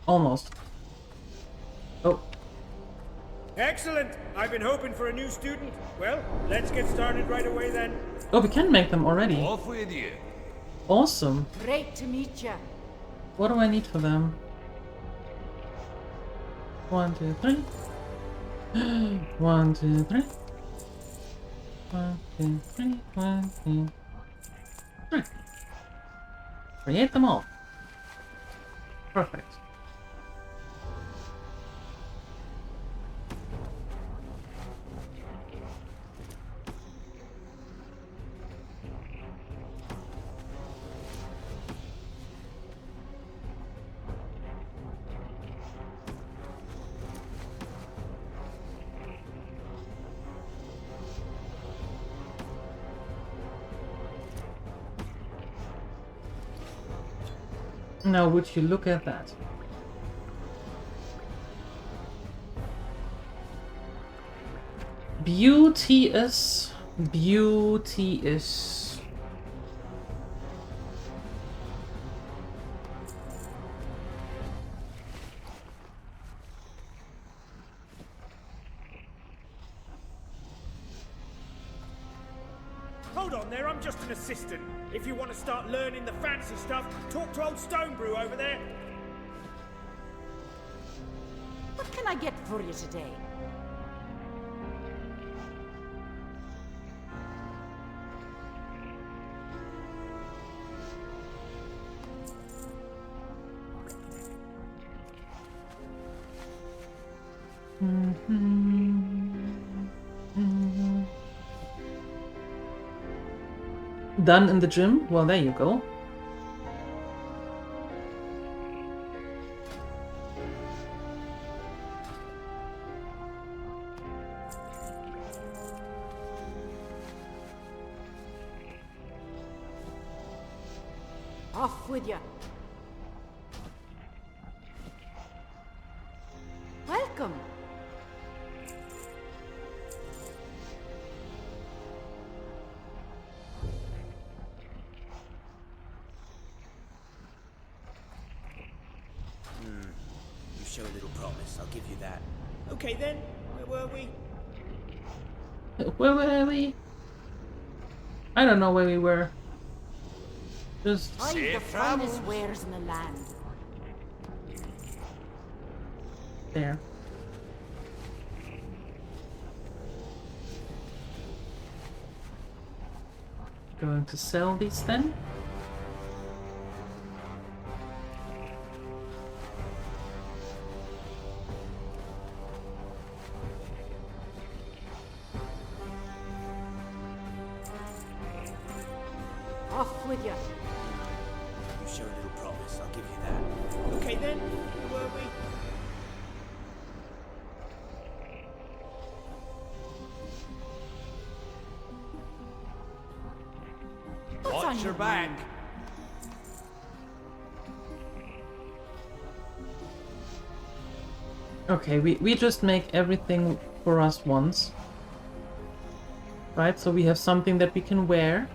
Almost. Oh. Excellent! I've been hoping for a new student. Well, let's get started right away then. Oh, we can make them already. Off with you. Awesome. Great to meet you. What do I need for them? 1, 2, 3. 1, 2, 3. 1, 2, 3. 1, 2, 3. Create them all. Perfect. Now, would you look at that? Beauteous. Beauteous. Hold on there, I'm just an assistant. If you want to start learning the fancy stuff, talk to old Stonebrew over there. What can I get for you today? Done in the gym? Well, there you go. Off with you. show a little promise, I'll give you that. Okay then, where were we? Where were we? I don't know where we were. Just Buy the Safe finest travels. wares in the land. there. Going to sell these then. Off with you. You show a little promise, I'll give you that. Okay then, where were we? What's on Watch your back. mind? Okay, we just make everything for us once. Right, so we have something that we can wear.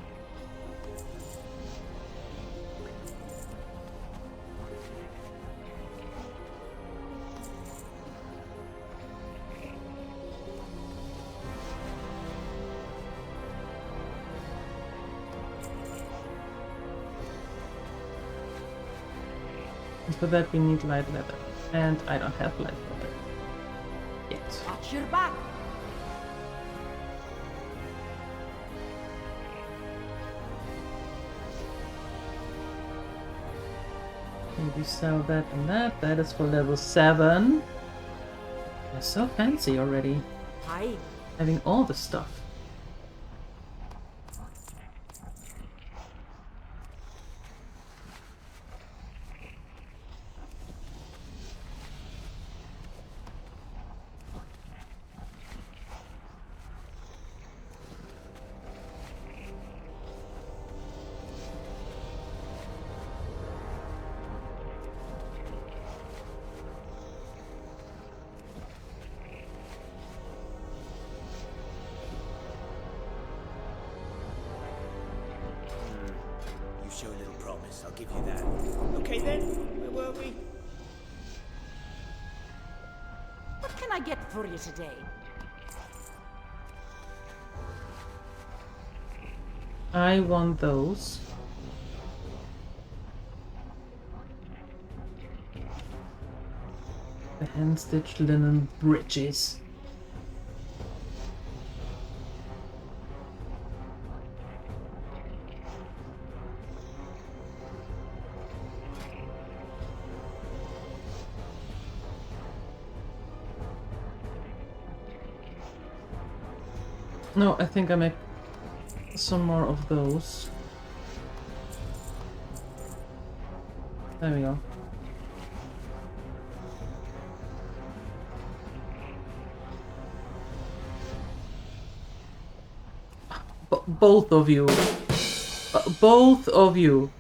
And for that we need light leather. And I don't have light leather yet. Watch your back. Maybe sell that and that. That is for level 7. They're so fancy already. Aye. Having all the stuff. You show a little promise, I'll give you that. Okay then, where were we? What can I get for you today? I want those. The hand-stitched linen breeches. No, I think I make some more of those. There we go. Both of you. Both of you.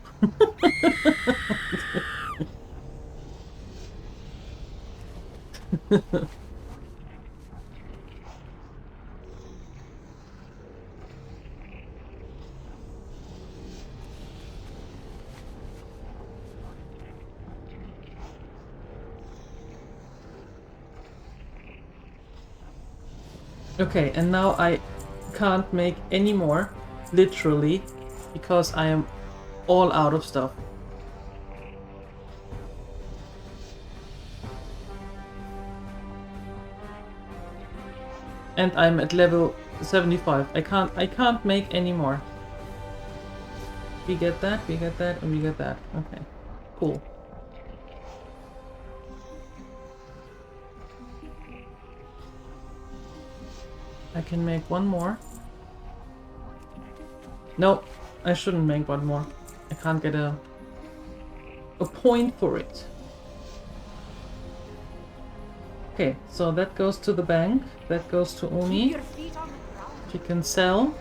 Okay, and now I can't make any more, literally, because I am all out of stuff. And I'm at level 75. I can't make any more. We get that, and we get that. Okay, cool. I can make one more. No, I shouldn't make one more. I can't get a point for it. Okay, so that goes to the bank. That goes to Keep Umi. your feet on the ground. She can sell.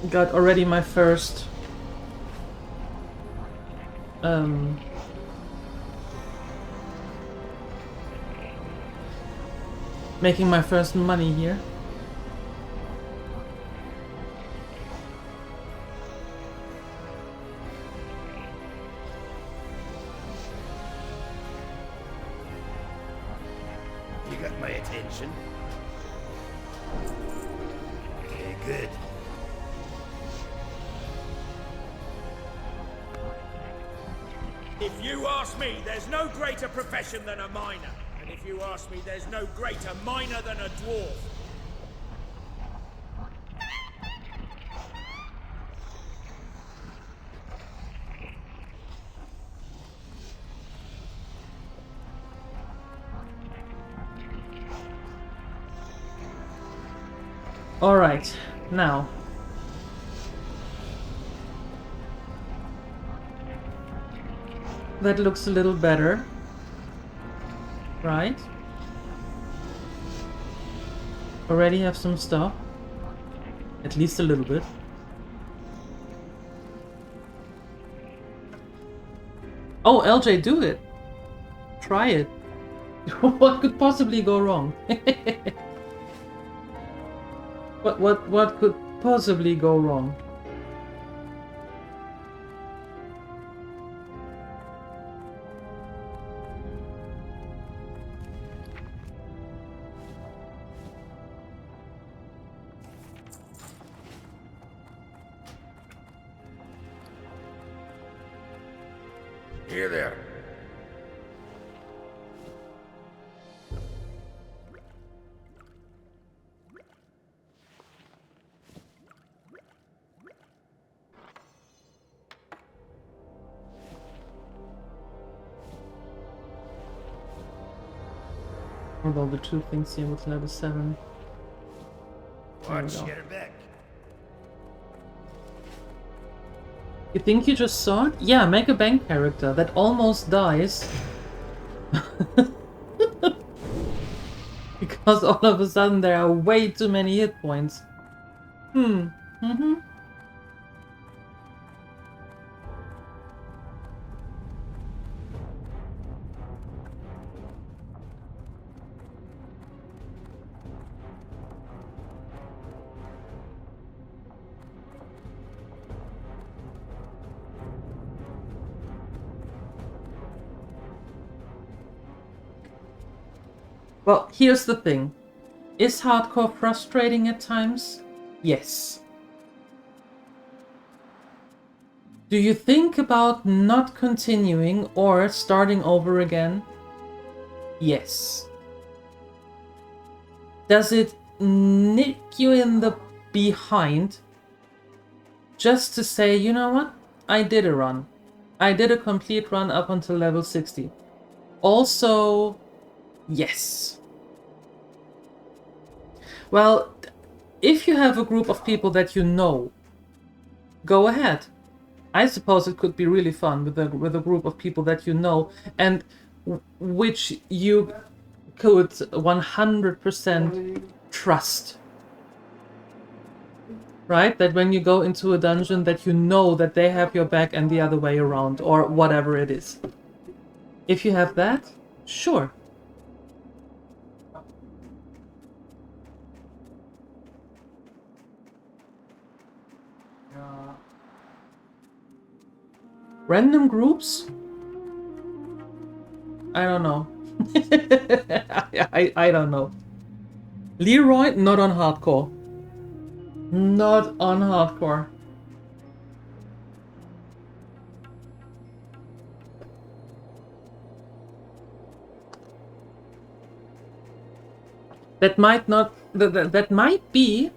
Got already my first making my first money here. got my attention. Okay, good. If you ask me, there's no greater profession than a miner. And if you ask me, there's no greater miner than a dwarf. Alright, now. That looks a little better. Right? Already have some stuff. At least a little bit. Oh, LJ, do it! Try it. What could possibly go wrong? What could possibly go wrong? Here there. Although the two things here with level 7. Watch your back. You think you just saw it? Yeah, make a bank character that almost dies. Because all of a sudden there are way too many hit points. Well, here's the thing. Is hardcore frustrating at times? Yes. Do you think about not continuing or starting over again? Yes. Does it nick you in the behind just to say, you know what? I did a run. I did a complete run up until level 60. Also, yes. Well, if you have a group of people that you know, go ahead. I suppose it could be really fun with a group of people that you know and which you could 100% trust. Right? That when you go into a dungeon that you know that they have your back and the other way around or whatever it is. If you have that, sure. Random groups? I don't know. I don't know. Leroy, not on hardcore. Not on hardcore. That might not. That might be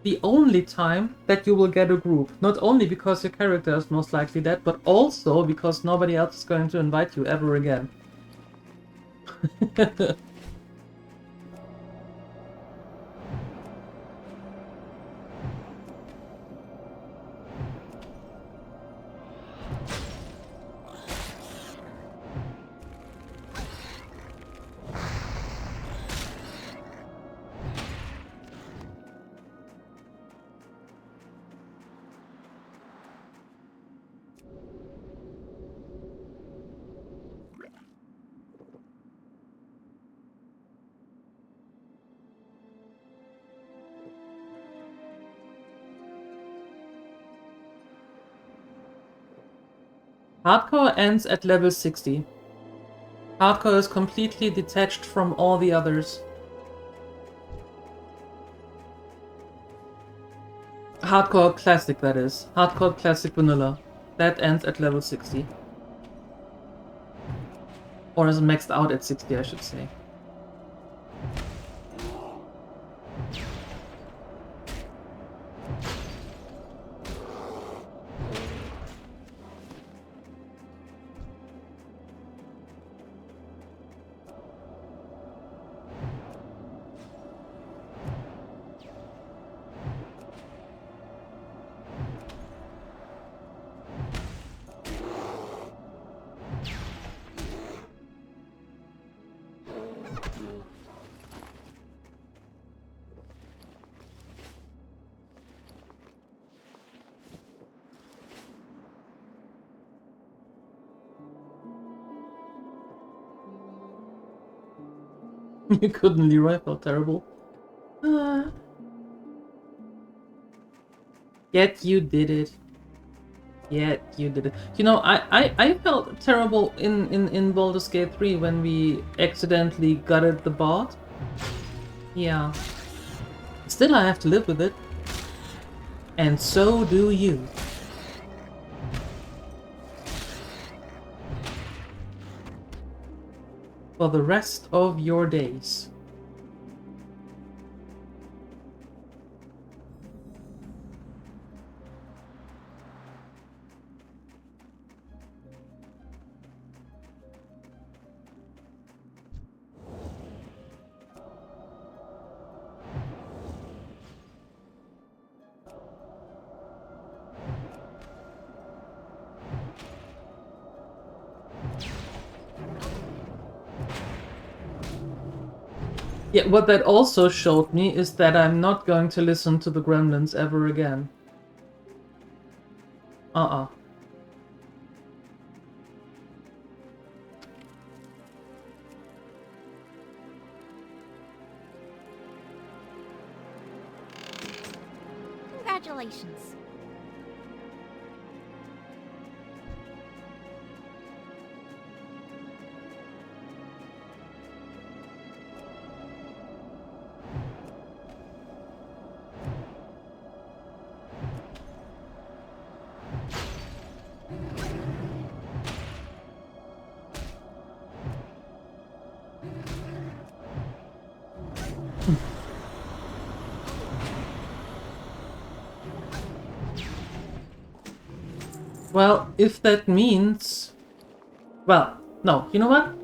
the only time that you will get a group. Not only because your character is most likely dead, but also because nobody else is going to invite you ever again. Hardcore ends at level 60. Hardcore is completely detached from all the others. Hardcore Classic, that is. Hardcore Classic Vanilla. That ends at level 60. Or is maxed out at 60, I should say. You couldn't, Leroy. Felt terrible. Yet you did it. Yet you did it. You know, I felt terrible in Baldur's Gate 3 when we accidentally gutted the bot. Yeah. Still, I have to live with it. And so do you. For the rest of your days. Yeah, what that also showed me is that I'm not going to listen to the gremlins ever again. Congratulations. Well, if that means... Well, no, you know what?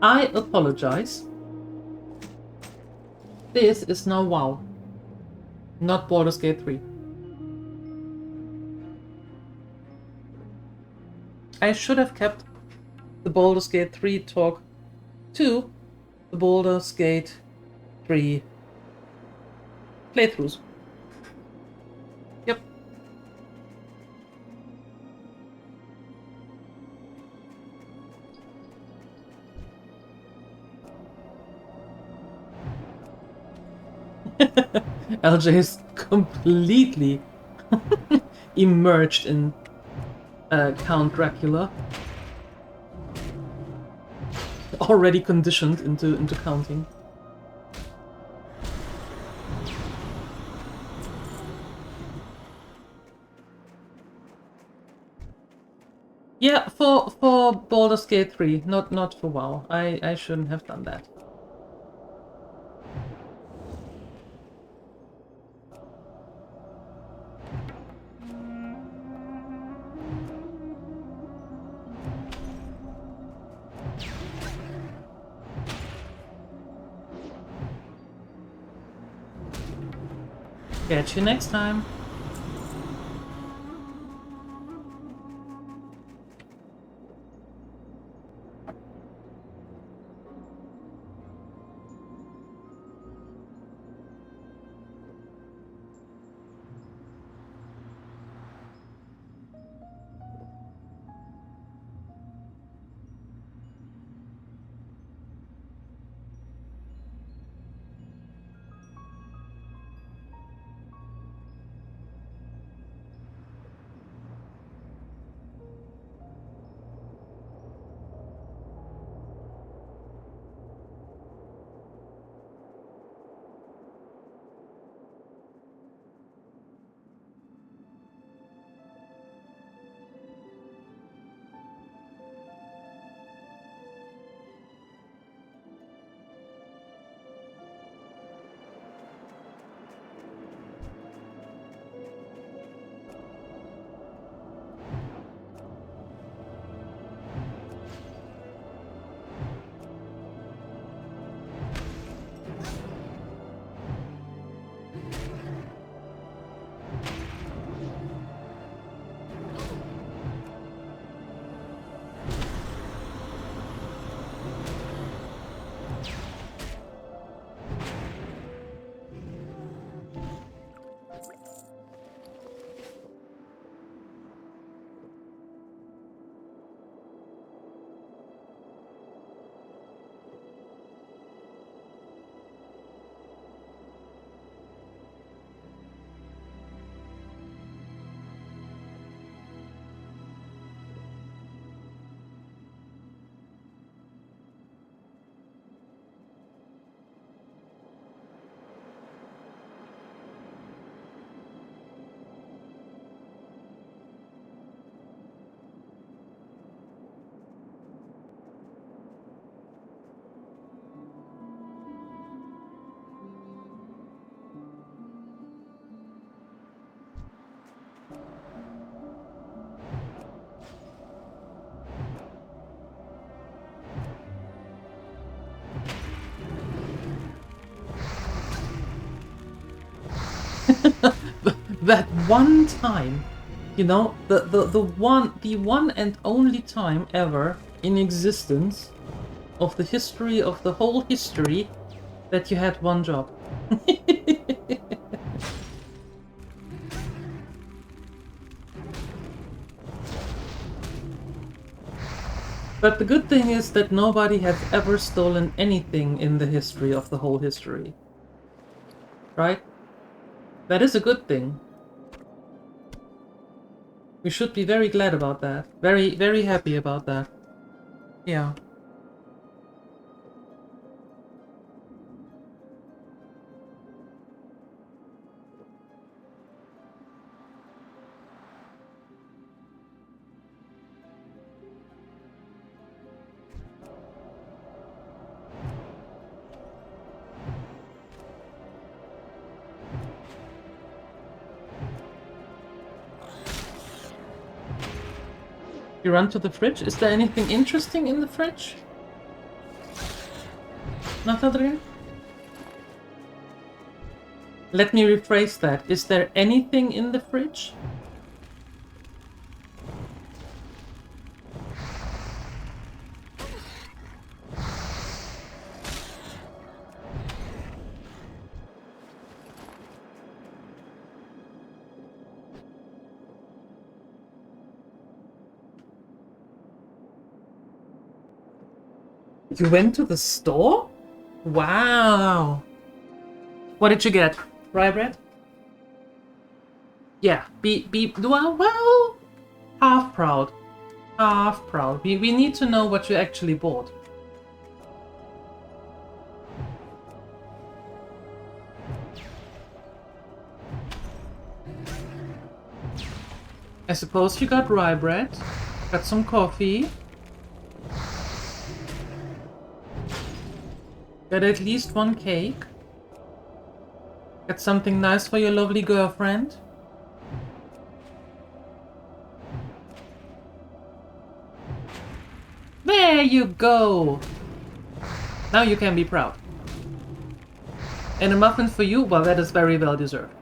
I apologize. This is now WoW. Not Baldur's Gate 3. I should have kept the Baldur's Gate 3 talk to the Baldur's Gate 3 playthroughs. Yep. LJ is completely immersed in Count Dracula. Already conditioned into counting. Yeah, for Baldur's Gate 3, not for WoW. I shouldn't have done that. Catch you next time. That one time, you know, the one and only time ever in existence of the history of the whole history that you had one job. But the good thing is that nobody has ever stolen anything in the history of the whole history. Right? That is a good thing. We should be very glad about that. Very, very happy about that. Yeah. You run to the fridge? Is there anything interesting in the fridge? Not Adrian? Let me rephrase that. Is there anything in the fridge? You went to the store? Wow. What did you get? Rye bread? Yeah, well, half proud. Half proud. We need to know what you actually bought. I suppose you got rye bread, got some coffee, got at least one cake, got something nice for your lovely girlfriend. There you go! Now you can be proud. And a muffin for you? Well, that is very well deserved.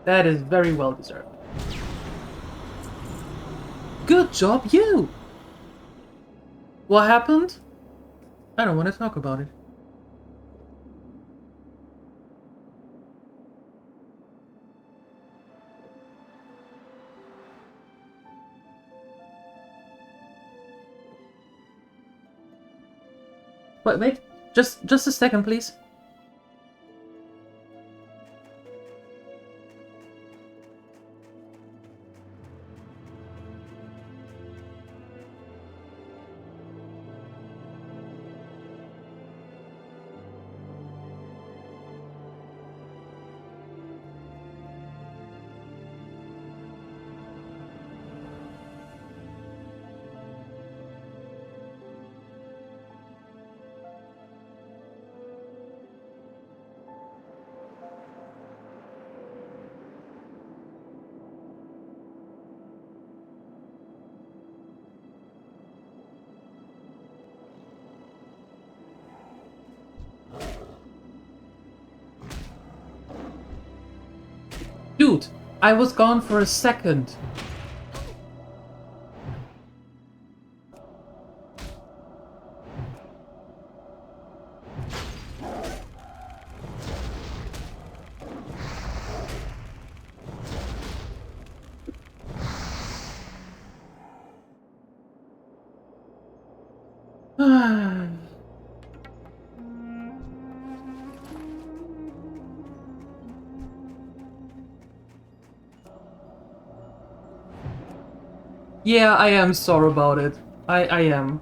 That is very well deserved. Good job, you! What happened? I don't want to talk about it. Wait, just a second, please. Dude, I was gone for a second. Yeah, I am sorry about it. I am.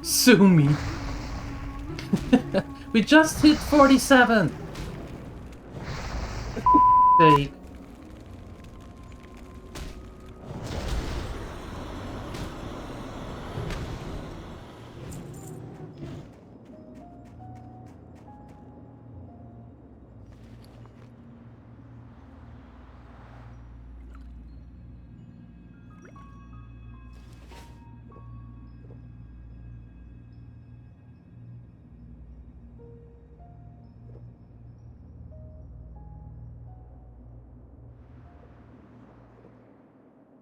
Sue me. We just hit 47. Sake.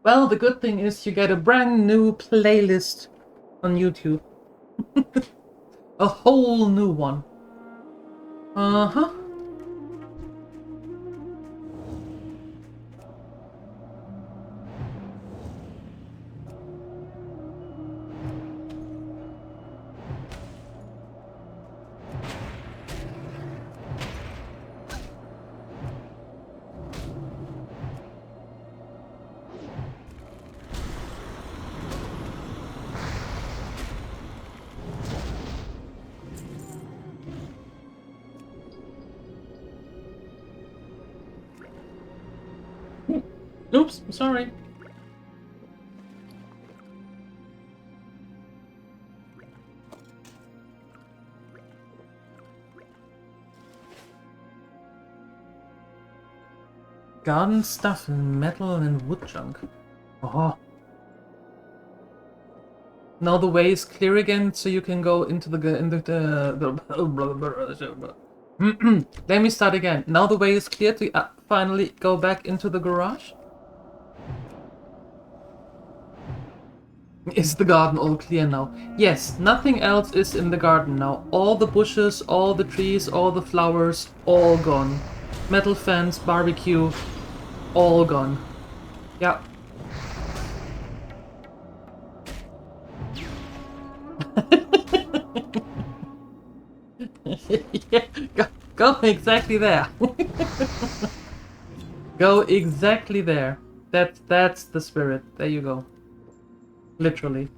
Well, the good thing is you get a brand new playlist on YouTube. A whole new one. Uh-huh. Oops, sorry. Garden stuff and metal and wood junk. Oh. Now the way is clear again, so you can go into the Let me start again. Now the way is clear to finally go back into the garage. Is the garden all clear now? Yes, nothing else is in the garden now. All the bushes, all the trees, all the flowers, all gone. Metal fence, barbecue, all gone. Yeah. Yeah, go exactly there. Go exactly there. That's the spirit. There you go. Literally.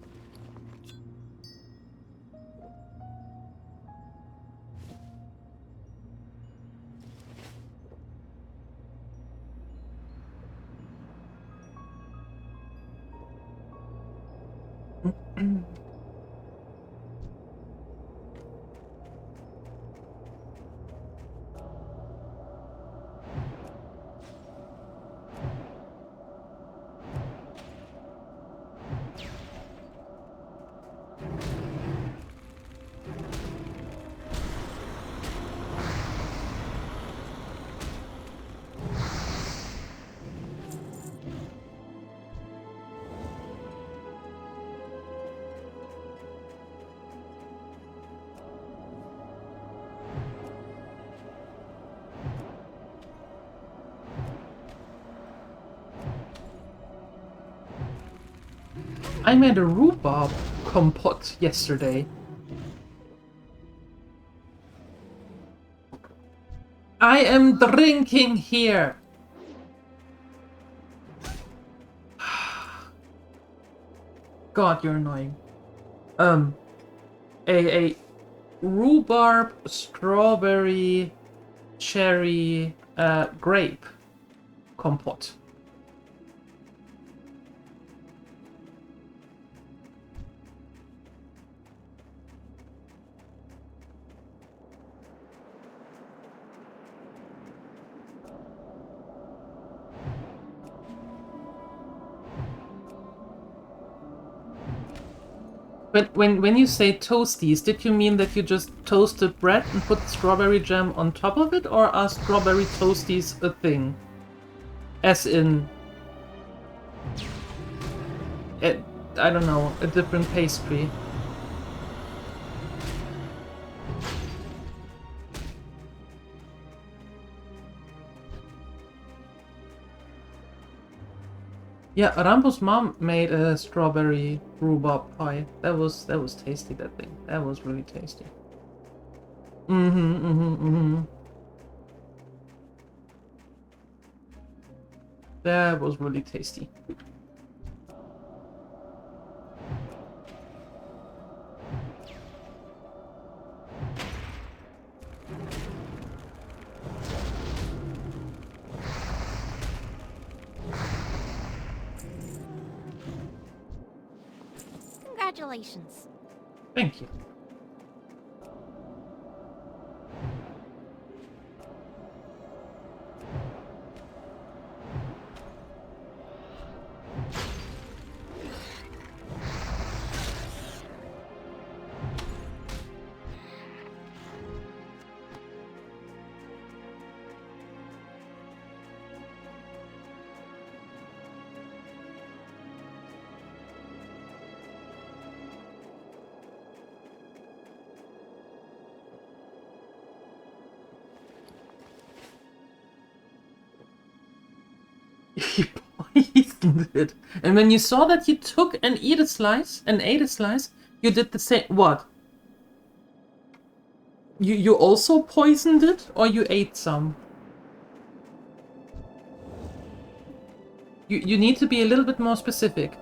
I made a rhubarb compote yesterday. I am drinking here. God, you're annoying. A rhubarb, strawberry, cherry, grape compote. When you say toasties, did you mean that you just toasted bread and put strawberry jam on top of it, or are strawberry toasties a thing? As in, I don't know, a different pastry. Yeah, Rambo's mom made a strawberry rhubarb pie. That was tasty, that thing. That was really tasty. That was really tasty. Congratulations. Thank you. poisoned it. And when you saw that you took and ate a slice, you did the same. What? You also poisoned it, or you ate some? You need to be a little bit more specific.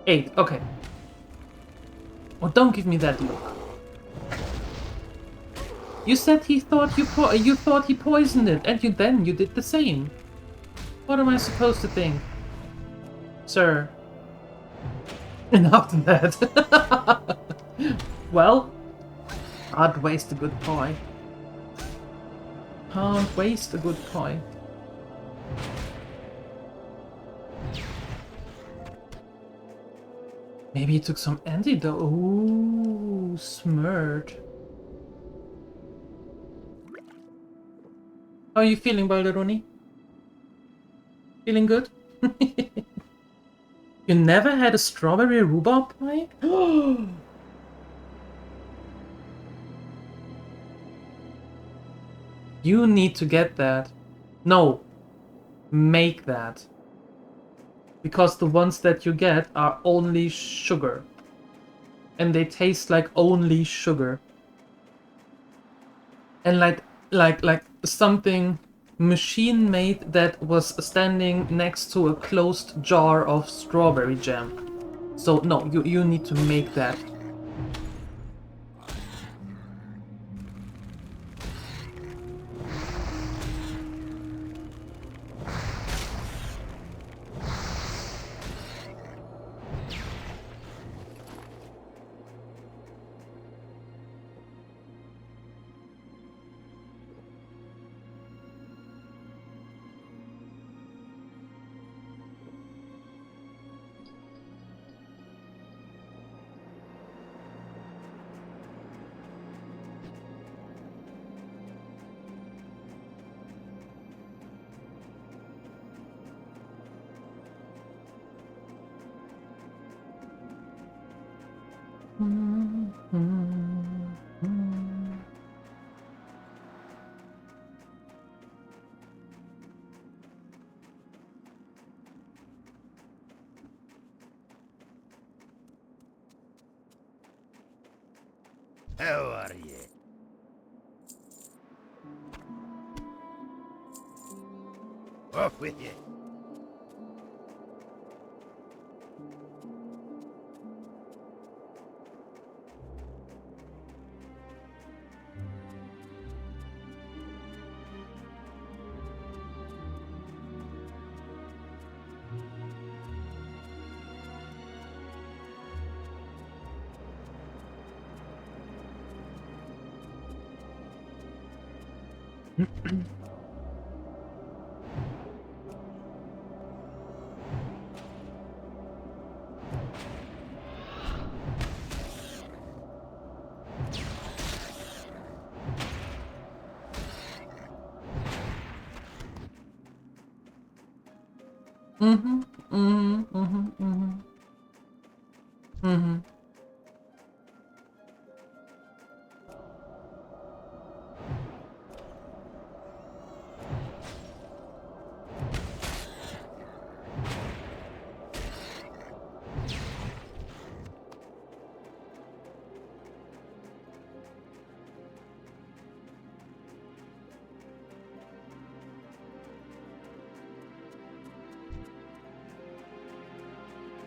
Ate, okay. Oh, don't give me that look. You said he thought you thought he poisoned it, and you did the same. What am I supposed to think, sir? And after that, well, can't waste a good pie. Can't waste a good pie. Maybe he took some antidote. Ooh, smirk. How are you feeling, Balderoni? Feeling good? You never had a strawberry rhubarb pie? You need to get that. No. Make that. Because the ones that you get are only sugar. And they taste like only sugar. And like something machine made that was standing next to a closed jar of strawberry jam. So no, you need to make that. How are you? Off with you.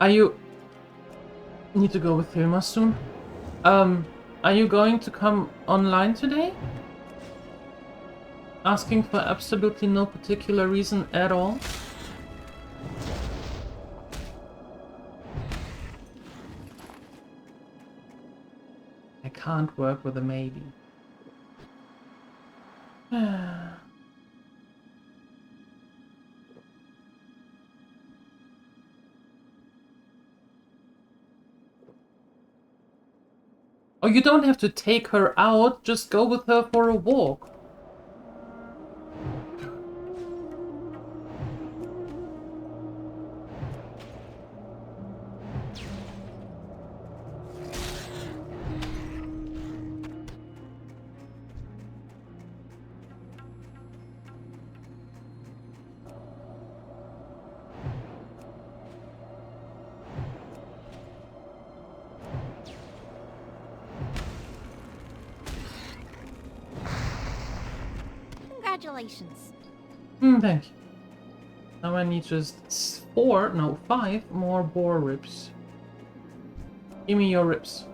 Are you... Need to go with Hilma soon. Are you going to come online today? Asking for absolutely no particular reason at all? I can't work with a maybe. Oh, you don't have to take her out, just go with her for a walk. Congratulations. Thank you. Now I need just 5 more boar ribs. Give me your ribs.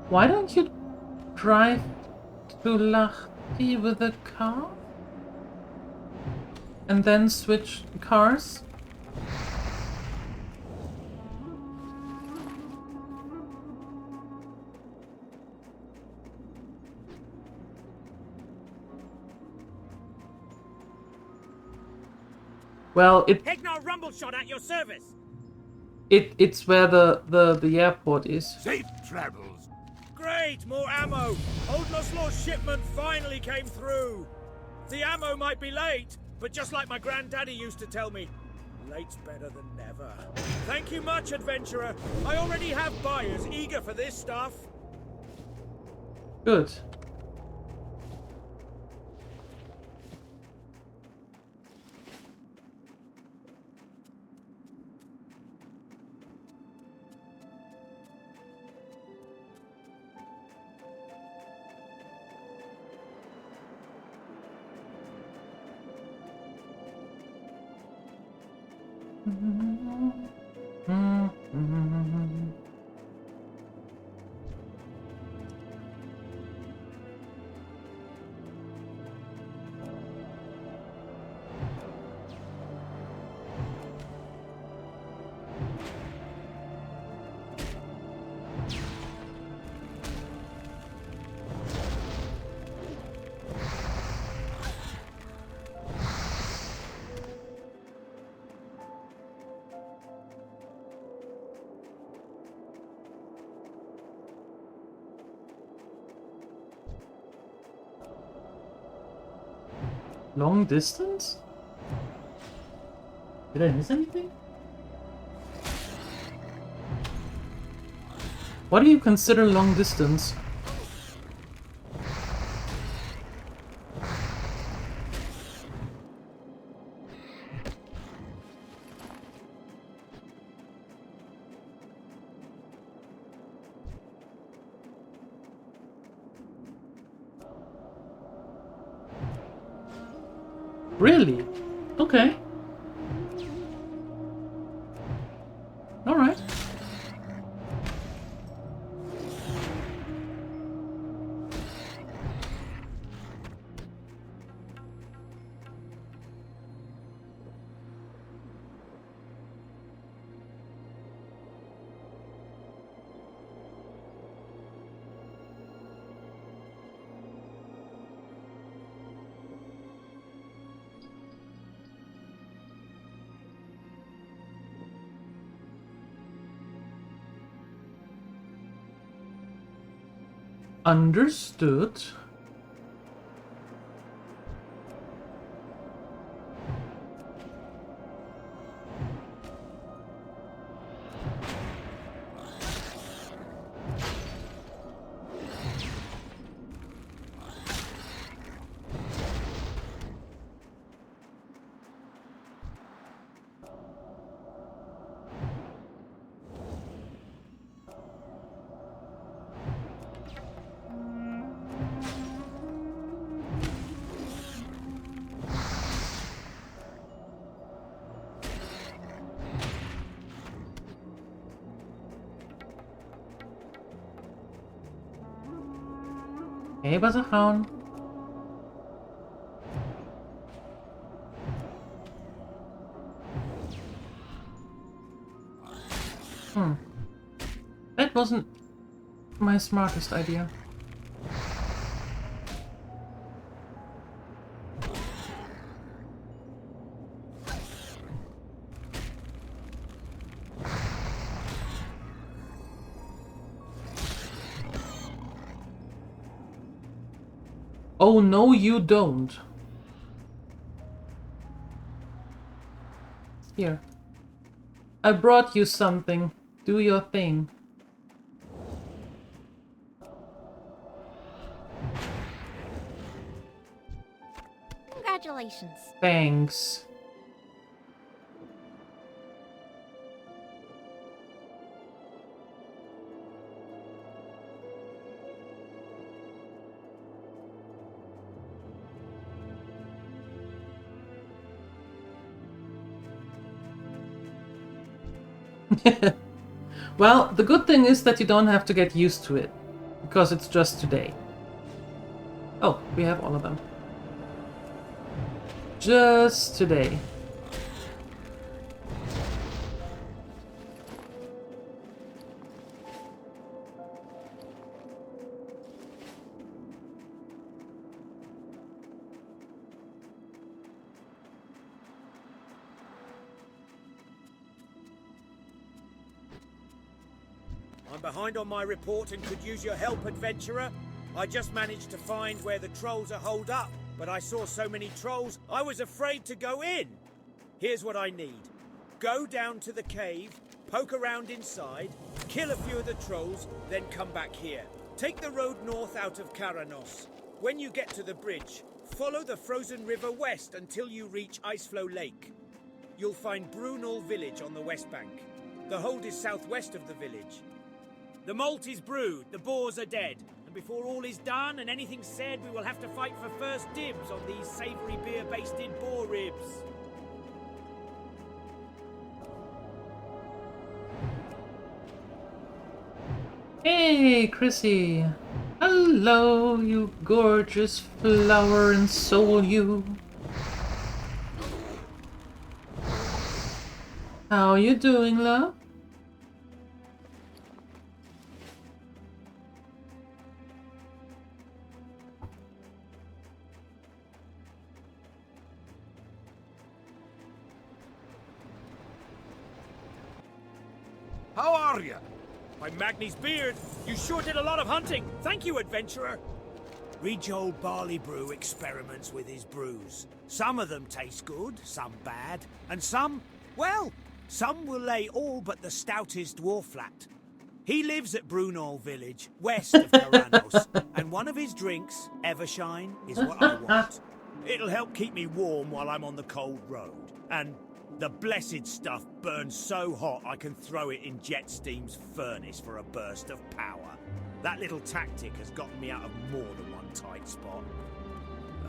Why don't you drive to Lahti with a car? And then switch cars? Well, Hegnar Rumbleshot at your service! it's where the airport is. Safe travels. Great, more ammo! Old Loslaw's shipment finally came through! The ammo might be late, but just like my granddaddy used to tell me, late's better than never. Thank you much, adventurer. I already have buyers eager for this stuff. Good. Long distance? Did I miss anything? What do you consider long distance? Really? Okay. All right. Understood. Hey, was gaan. That wasn't my smartest idea. Oh no, you don't. Here. I brought you something. Do your thing. Congratulations. Thanks. Well, the good thing is that you don't have to get used to it, because it's just today. Oh, we have all of them. Just today. I'm behind on my report and could use your help, adventurer. I just managed to find where the trolls are holed up, but I saw so many trolls, I was afraid to go in. Here's what I need. Go down to the cave, poke around inside, kill a few of the trolls, then come back here. Take the road north out of Karanos. When you get to the bridge, follow the frozen river west until you reach Iceflow Lake. You'll find Brunel village on the west bank. The hold is southwest of the village. The malt is brewed, the boars are dead, and before all is done and anything's said, we will have to fight for first dibs on these savoury beer-basted boar ribs. Hey, Chrissy. Hello, you gorgeous flower and soul, you. How you doing, love? How are you? By Magni's beard, you sure did a lot of hunting. Thank you, adventurer. Rejoel Barley Brew experiments with his brews. Some of them taste good, some bad, and some, well, some will lay all but the stoutest dwarf flat. He lives at Brunel village, west of Karanos, and one of his drinks, Evershine, is what I want. It'll help keep me warm while I'm on the cold road. And the blessed stuff burns so hot I can throw it in Jetsteam's furnace for a burst of power. That little tactic has gotten me out of more than one tight spot.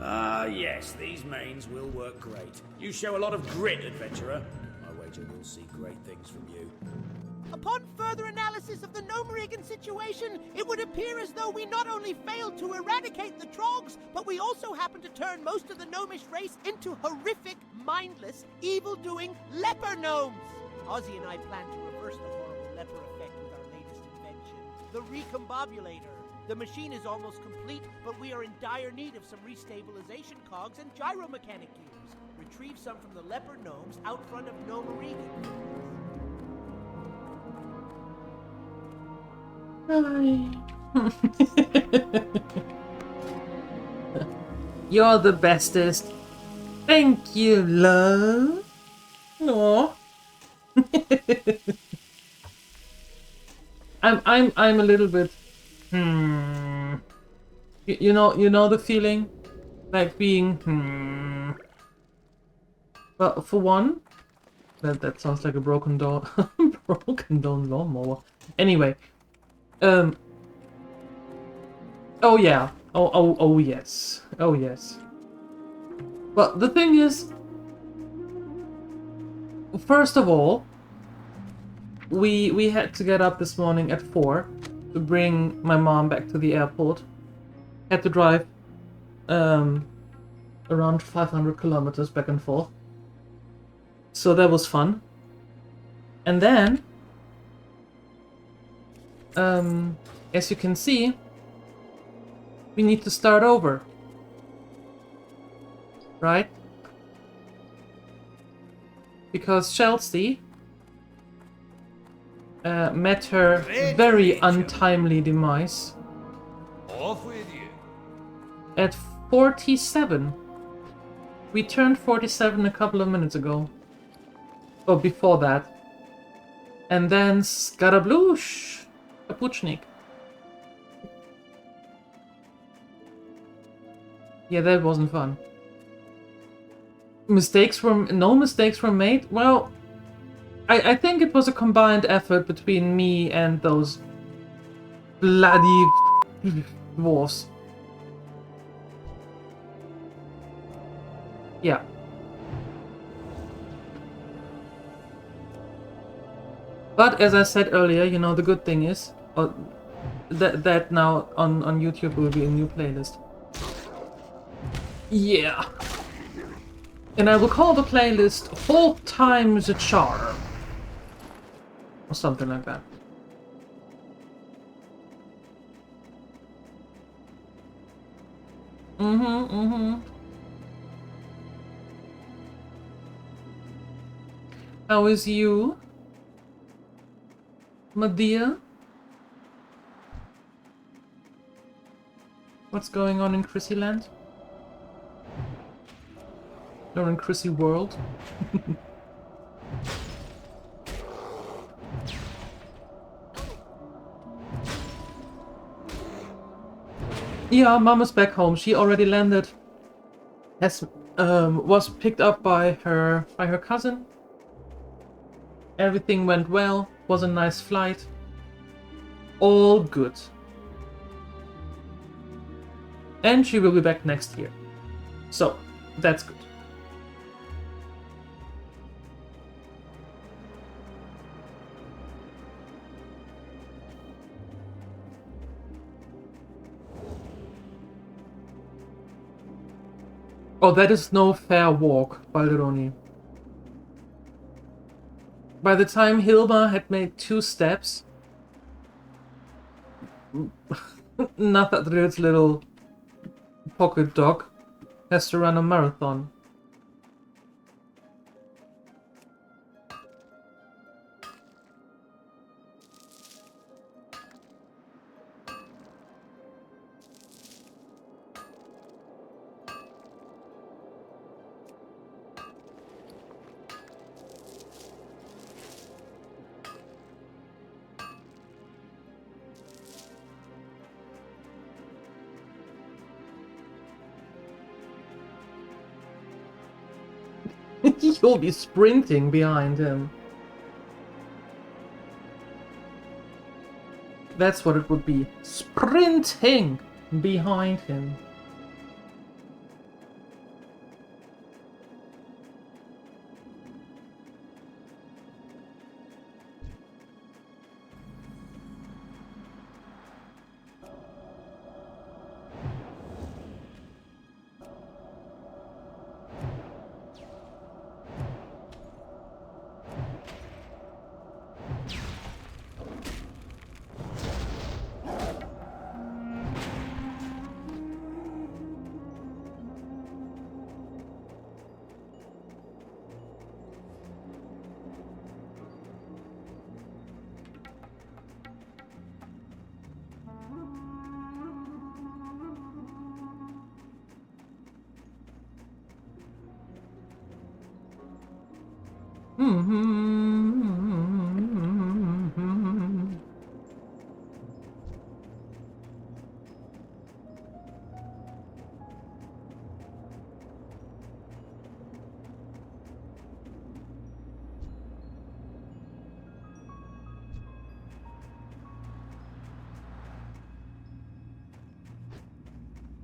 Ah, yes, these mains will work great. You show a lot of grit, adventurer. I wager we'll see great things from you. Upon further analysis of the Gnomeregan situation, it would appear as though we not only failed to eradicate the Trogs, but we also happened to turn most of the gnomish race into horrific, mindless, evil-doing leper gnomes. Ozzy and I plan to reverse the horrible leper effect with our latest invention, the Recombobulator. The machine is almost complete, but we are in dire need of some restabilization cogs and gyromechanic gears. Retrieve some from the leper gnomes out front of Gnomeregan. Hi. You're the bestest. Thank you, love. No. I'm a little bit. You know the feeling, like being. Well, for one, that sounds like a broken down lawnmower. Anyway. Oh yeah. Oh yes. Oh yes. Well, the thing is, first of all, we had to get up this morning at 4 to bring my mom back to the airport, Had to drive around 500 kilometers back and forth. So that was fun. And then, as you can see, we need to start over. Right? Because Chelsea met her very untimely demise Off with you. at 47. We turned 47 a couple of minutes ago. Or before that. And then Skarabloosh, Kapuchnik. Yeah, that wasn't fun. No mistakes were made? Well, I think it was a combined effort between me and those bloody dwarves. Yeah. But as I said earlier, you know, the good thing is that now on YouTube will be a new playlist. Yeah. And I will call the playlist 4 times a charm. Or something like that. How is you, my dear? What's going on in Chrissy Land? Or in Chrissy World? Yeah, Mama's back home. She already landed. Was picked up by her cousin. Everything went well. Was a nice flight. All good. And she will be back next year. So, that's good. Oh, that is no fair walk, Balderoni. By the time Hilma had made 2 steps, Nathatriel's little pocket dog has to run a marathon. You'll be sprinting behind him. That's what it would be. Sprinting behind him.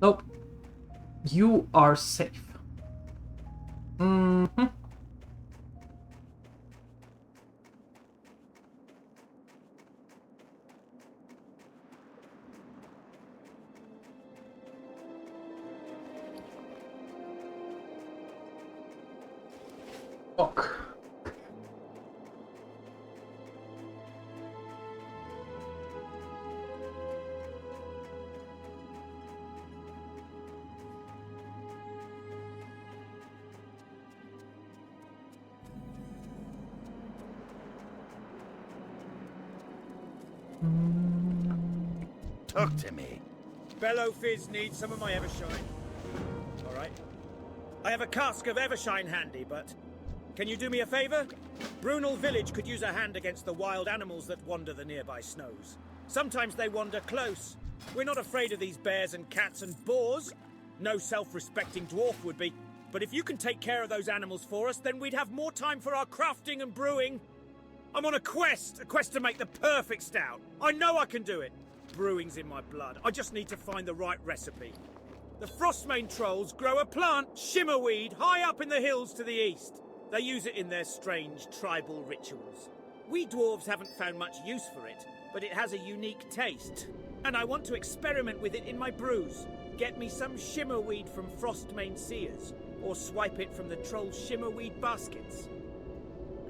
Nope. You are safe. Mm-hmm. Fuck. Talk to me. Bellow Fizz needs some of my Evershine. Alright. I have a cask of Evershine handy, but can you do me a favor? Brunel Village could use a hand against the wild animals that wander the nearby snows. Sometimes they wander close. We're not afraid of these bears and cats and boars. No self-respecting dwarf would be. But if you can take care of those animals for us, then we'd have more time for our crafting and brewing. I'm on a quest to make the perfect stout. I know I can do it. Brewing's in my blood. I just need to find the right recipe. The Frostmane trolls grow a plant, shimmerweed, high up in the hills to the east. They use it in their strange tribal rituals. We dwarves haven't found much use for it, but it has a unique taste. And I want to experiment with it in my brews. Get me some shimmerweed from Frostmane seers, or swipe it from the troll's shimmerweed baskets.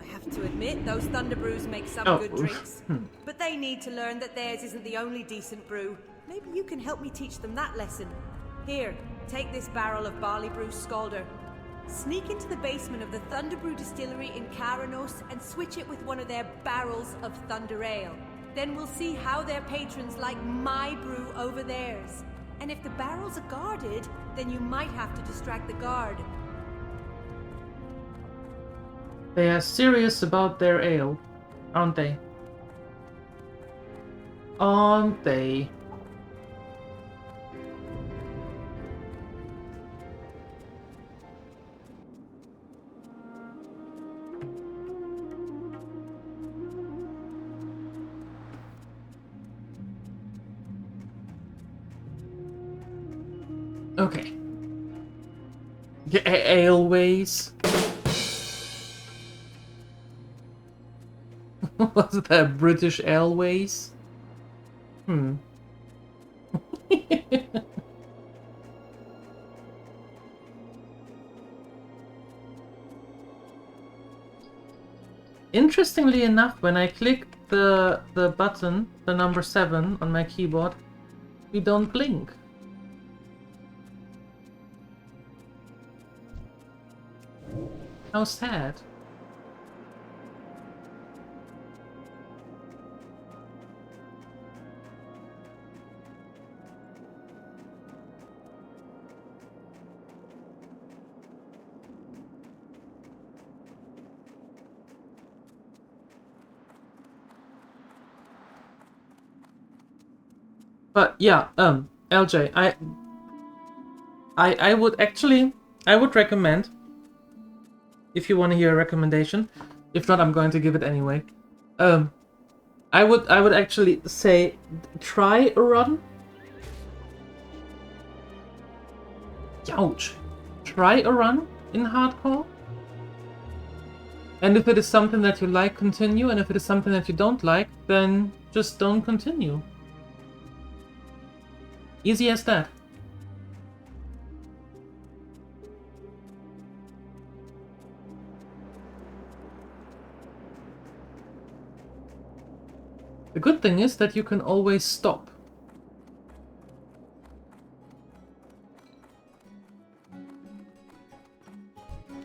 I have to admit, those Thunder Brews make some good drinks. But they need to learn that theirs isn't the only decent brew. Maybe you can help me teach them that lesson. Here, take this barrel of barley brew Scalder. Sneak into the basement of the Thunder Brew distillery in Karanos and switch it with one of their barrels of Thunder Ale. Then we'll see how their patrons like my brew over theirs. And if the barrels are guarded, then you might have to distract the guard. They are serious about their ale, aren't they? Aren't they? Okay. Aleways. Was that British Airways? Interestingly enough, when I click the button, the number 7 on my keyboard, we don't blink. How sad. But yeah, LJ, I would recommend, if you want to hear a recommendation, if not, I'm going to give it anyway. I would actually say try a run. Ouch. Try a run in hardcore. And if it is something that you like, continue, and if it is something that you don't like, then just don't continue. Easy as that. The good thing is that you can always stop.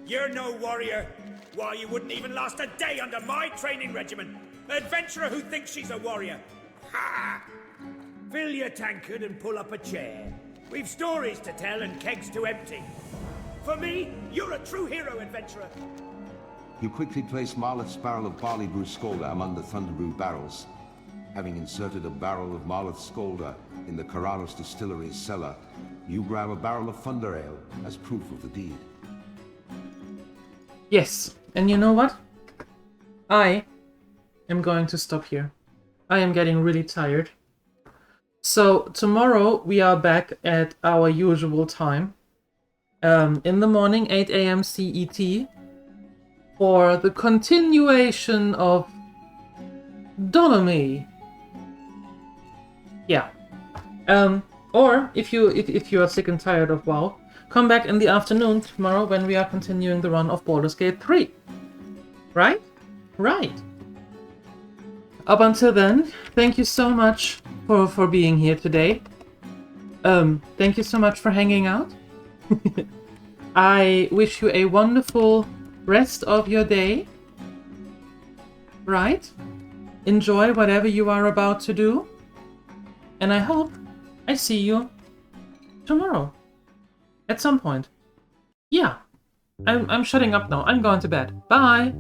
You're no warrior. Why, you wouldn't even last a day under my training regimen. An adventurer who thinks she's a warrior. Ha! Fill your tankard and pull up a chair. We've stories to tell and kegs to empty. For me, you're a true hero, adventurer. You quickly place Marleth's barrel of barley brew Scalder among the Thunder Brew barrels. Having inserted a barrel of Marleth's Scalder in the Karanos distillery's cellar, you grab a barrel of Thunder Ale as proof of the deed. Yes, and you know what? I am going to stop here. I am getting really tired. So tomorrow we are back at our usual time. In the morning, 8 AM CET, for the continuation of Dolomy. Yeah. Or if you are sick and tired of WoW, come back in the afternoon tomorrow when we are continuing the run of Baldur's Gate 3. Right? Right. Up until then, thank you so much for being here today. Thank you so much for hanging out. I wish you a wonderful rest of your day. Right? Enjoy whatever you are about to do. And I hope I see you tomorrow. At some point. Yeah. I'm shutting up now. I'm going to bed. Bye!